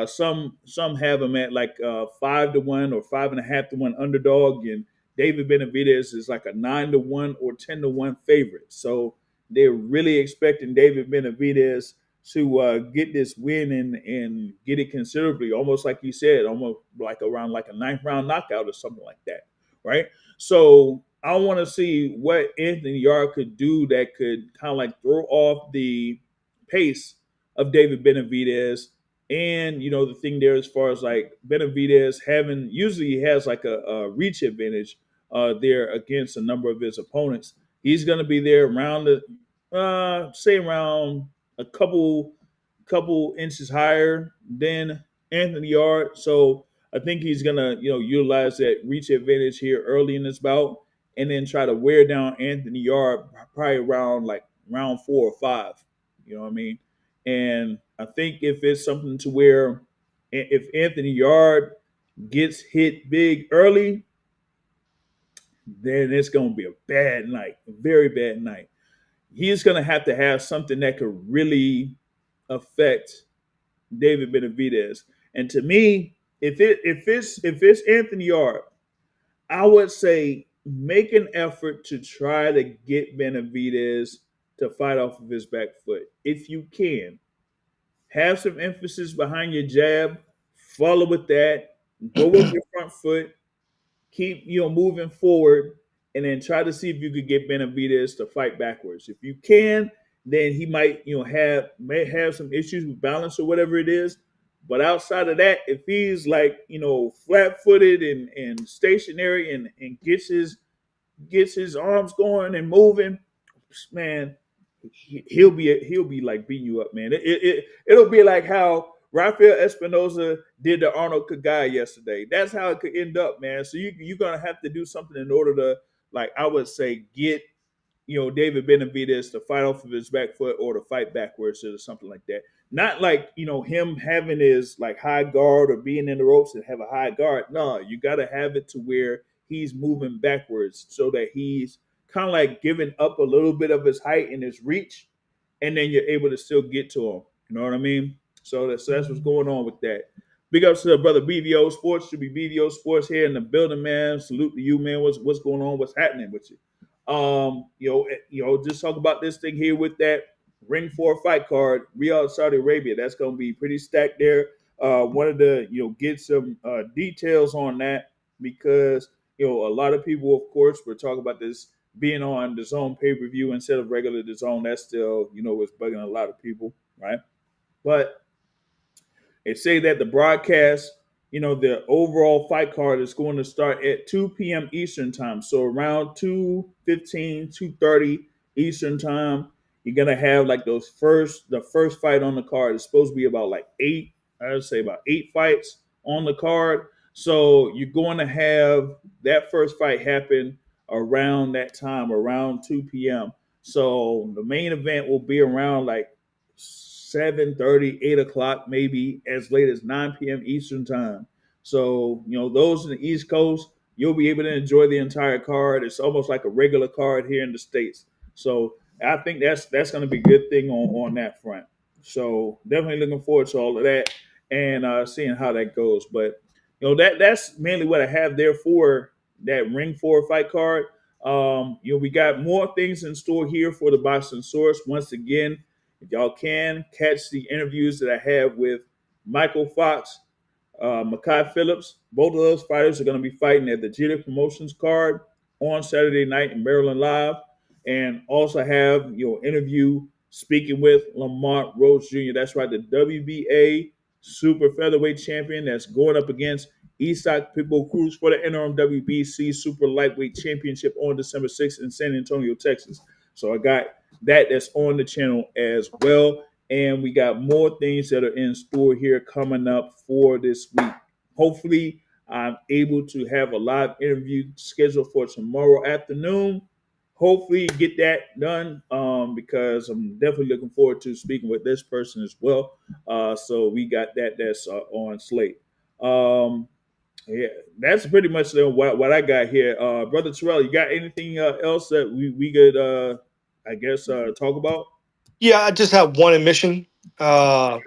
Some have him at like 5-1 or 5.5-1 underdog, and David Benavidez is like a 9-1 or 10-1 favorite. So they're really expecting David Benavidez to get this win and get it considerably, almost like you said, almost like around like a 9th round knockout or something like that, right? So I want to see what Anthony Yard could do that could kind of like throw off the pace of David Benavidez. And the thing there as far as like Benavidez having usually he has like a reach advantage there against a number of his opponents. He's going to be there around the say around a couple inches higher than Anthony Yard. So I think he's gonna utilize that reach advantage here early in this bout, and then try to wear down Anthony Yard probably around like round 4 or 5. You know what I mean? And I think if it's something to where if Anthony Yard gets hit big early, then it's going to be a bad night, a very bad night. He's going to have something that could really affect David Benavidez. And to me, if it's Anthony Yard, I would say make an effort to try to get Benavidez to fight off of his back foot if you can. Have some emphasis behind your jab. Follow with that. Go with your front foot. Keep moving forward, and then try to see if you could get Benavidez to fight backwards. If you can, then he might may have some issues with balance or whatever it is. But outside of that, if he's like flat footed and stationary and gets his arms going and moving, man, he'll be like beating you up, man. It'll be like how Rafael Espinoza did to Arnold Kagai yesterday. That's how it could end up, man. So you're gonna have to do something in order to, like, I would say, get David Benavidez to fight off of his back foot or to fight backwards or something like that. Not like him having his like high guard or being in the ropes and have a high guard. No, you got to have it to where he's moving backwards so that he's kind of like giving up a little bit of his height and his reach, and then you're able to still get to him. You know what I mean? So that's what's going on with that. Big ups to the brother BVO Sports. Should be BVO Sports here in the building, man. Salute to you, man. What's going on? What's happening with you? Just talk about this thing here with that Ring 4 fight card, Riyadh, Saudi Arabia. That's going to be pretty stacked there. Wanted to get some details on that because a lot of people, of course, were talking about this being on the Zone pay-per-view instead of regular the Zone. That still was bugging a lot of people, right? But they say that the broadcast, the overall fight card is going to start at 2 p.m. Eastern time. So around 2:15, 2:30 Eastern time, you're going to have like the first fight on the card. It's supposed to be about like I would say about 8 fights on the card. So you're going to have that first fight happen around that time, around 2 p.m. So the main event will be around like 7:30, 8 o'clock, maybe as late as 9 p.m. Eastern time. So, those in the East Coast, you'll be able to enjoy the entire card. It's almost like a regular card here in the States. So I think that's going to be a good thing on that front. So definitely looking forward to all of that and seeing how that goes. But that's mainly what I have there for that Ring 4 fight card. We got more things in store here for the Boxing Source. Once again, if y'all can catch the interviews that I have with Michael Fox, Makai Phillips, both of those fighters are going to be fighting at the Jeter Promotions card on Saturday night in Maryland Live, and also have interview speaking with Lamont Rhodes Jr. That's right, the WBA Super Featherweight Champion that's going up against Isak Pitbull Cruz for the interim WBC Super Lightweight Championship on December 6th in San Antonio, Texas. So I got that's on the channel as well. And we got more things that are in store here coming up for this week. Hopefully, I'm able to have a live interview scheduled for tomorrow afternoon. Hopefully, get that done because I'm definitely looking forward to speaking with this person as well. So we got that's on slate. Yeah, that's pretty much what I got here. Brother Terrell, you got anything else that we could, I guess, talk about? Yeah, I just have one admission. I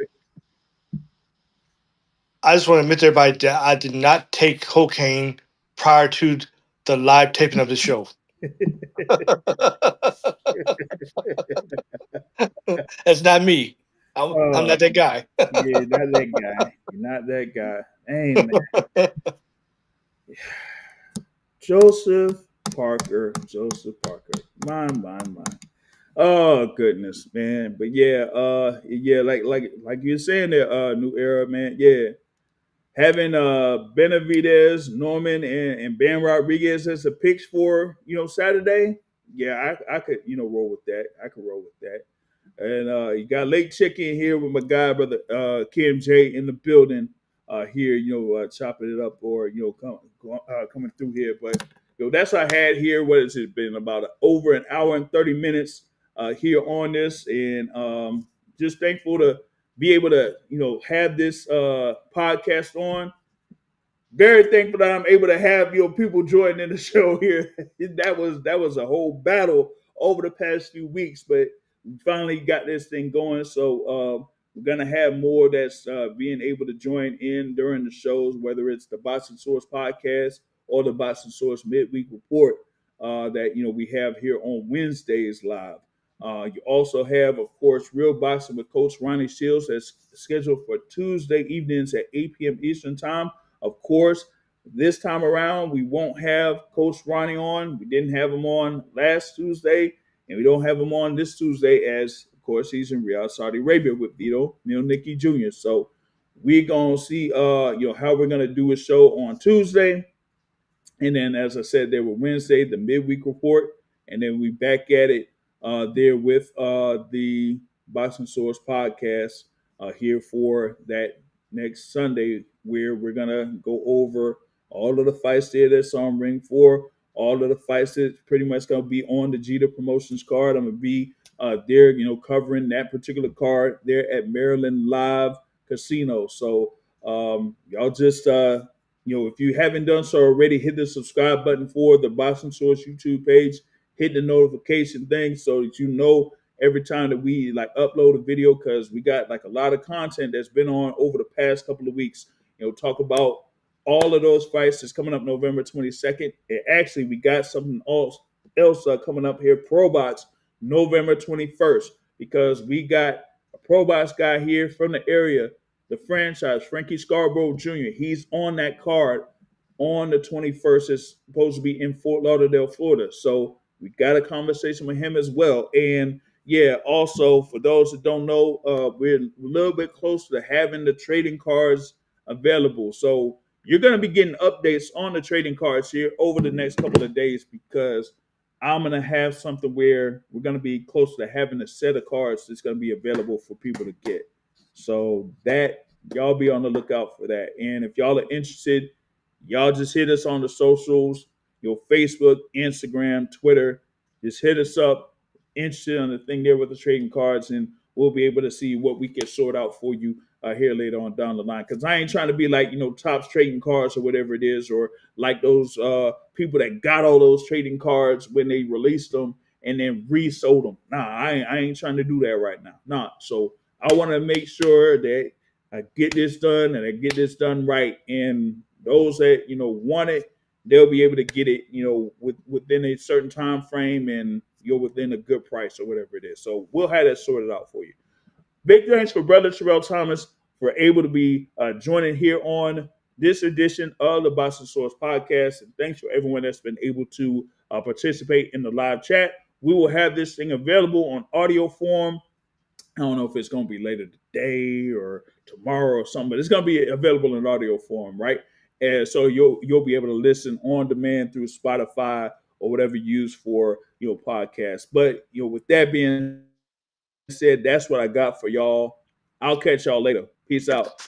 just want to admit to everybody that I did not take cocaine prior to the live taping of the show. That's not me. I'm not that guy. Yeah, not that guy. You're not that guy. Hey, man. Joseph Parker. My. Oh goodness, man. But yeah, like you're saying there, New Era, man. Yeah. Having Benavidez, Norman, and Ben Rodriguez as the picks for Saturday. Yeah, I could roll with that. I could roll with that. And you got Lake Chicken here with my guy, brother Kim J in the building here, chopping it up or coming through here. But that's what I had here. What has it been? About over an hour and 30 minutes here on this, and just thankful to be able to have this podcast on. Very thankful that I'm able to have people join in the show here. that was a whole battle over the past few weeks, but we finally got this thing going. So we're gonna have more that's being able to join in during the shows, whether it's the Boxing Source podcast or the Boxing Source midweek report that we have here on Wednesdays live. You also have, of course, Real Boxing with Coach Ronnie Shields that's scheduled for Tuesday evenings at 8 p.m. Eastern Time. Of course, this time around, we won't have Coach Ronnie on. We didn't have him on last Tuesday, and we don't have him on this Tuesday as, of course, he's in Riyadh, Saudi Arabia with Vito Milnicki Jr. So we're going to see, how we're going to do a show on Tuesday. And then, as I said, there were Wednesday, the midweek report, and then we back at it there with the Boxing Source podcast here for that next Sunday, where we're gonna go over all of the fights there that's on Ring 4, all of the fights that's pretty much gonna be on the Jeter Promotions card. I'm gonna be there, covering that particular card there at Maryland Live Casino. So y'all just if you haven't done so already, hit the subscribe button for the Boxing Source YouTube page. Hit the notification thing so that every time that we upload a video, because we got a lot of content that's been on over the past couple of weeks. Talk about all of those fights that's coming up November 22nd. And actually, we got something else coming up here, Pro Box, November 21st, because we got a Pro Box guy here from the area, the franchise, Frankie Scarborough Jr. He's on that card on the 21st. It's supposed to be in Fort Lauderdale, Florida. So we got a conversation with him as well. And yeah, also for those that don't know, we're a little bit close to having the trading cards available. So you're going to be getting updates on the trading cards here over the next couple of days, because I'm going to have something where we're going to be close to having a set of cards that's going to be available for people to get. So that y'all be on the lookout for that. And if y'all are interested, y'all just hit us on the socials, Facebook, Instagram, Twitter. Just hit us up, interested on the thing there with the trading cards, and we'll be able to see what we can sort out for you here later on down the line. Because I ain't trying to be like, Topps trading cards or whatever it is, or like those people that got all those trading cards when they released them and then resold them. Nah, I ain't trying to do that right now. Nah, so I want to make sure that I get this done and I get this done right. And those that want it, they'll be able to get it, within a certain time frame, and within a good price or whatever it is. So we'll have that sorted out for you. Big thanks for Brother Terrell Thomas for able to be joining here on this edition of the Boxing Source podcast, and thanks for everyone that's been able to participate in the live chat. We will have this thing available on audio form. I don't know if it's going to be later today or tomorrow or something, but it's going to be available in audio form, right? And so you'll be able to listen on demand through Spotify or whatever you use for your podcast. But with that being said, that's what I got for y'all. I'll catch y'all later. Peace out.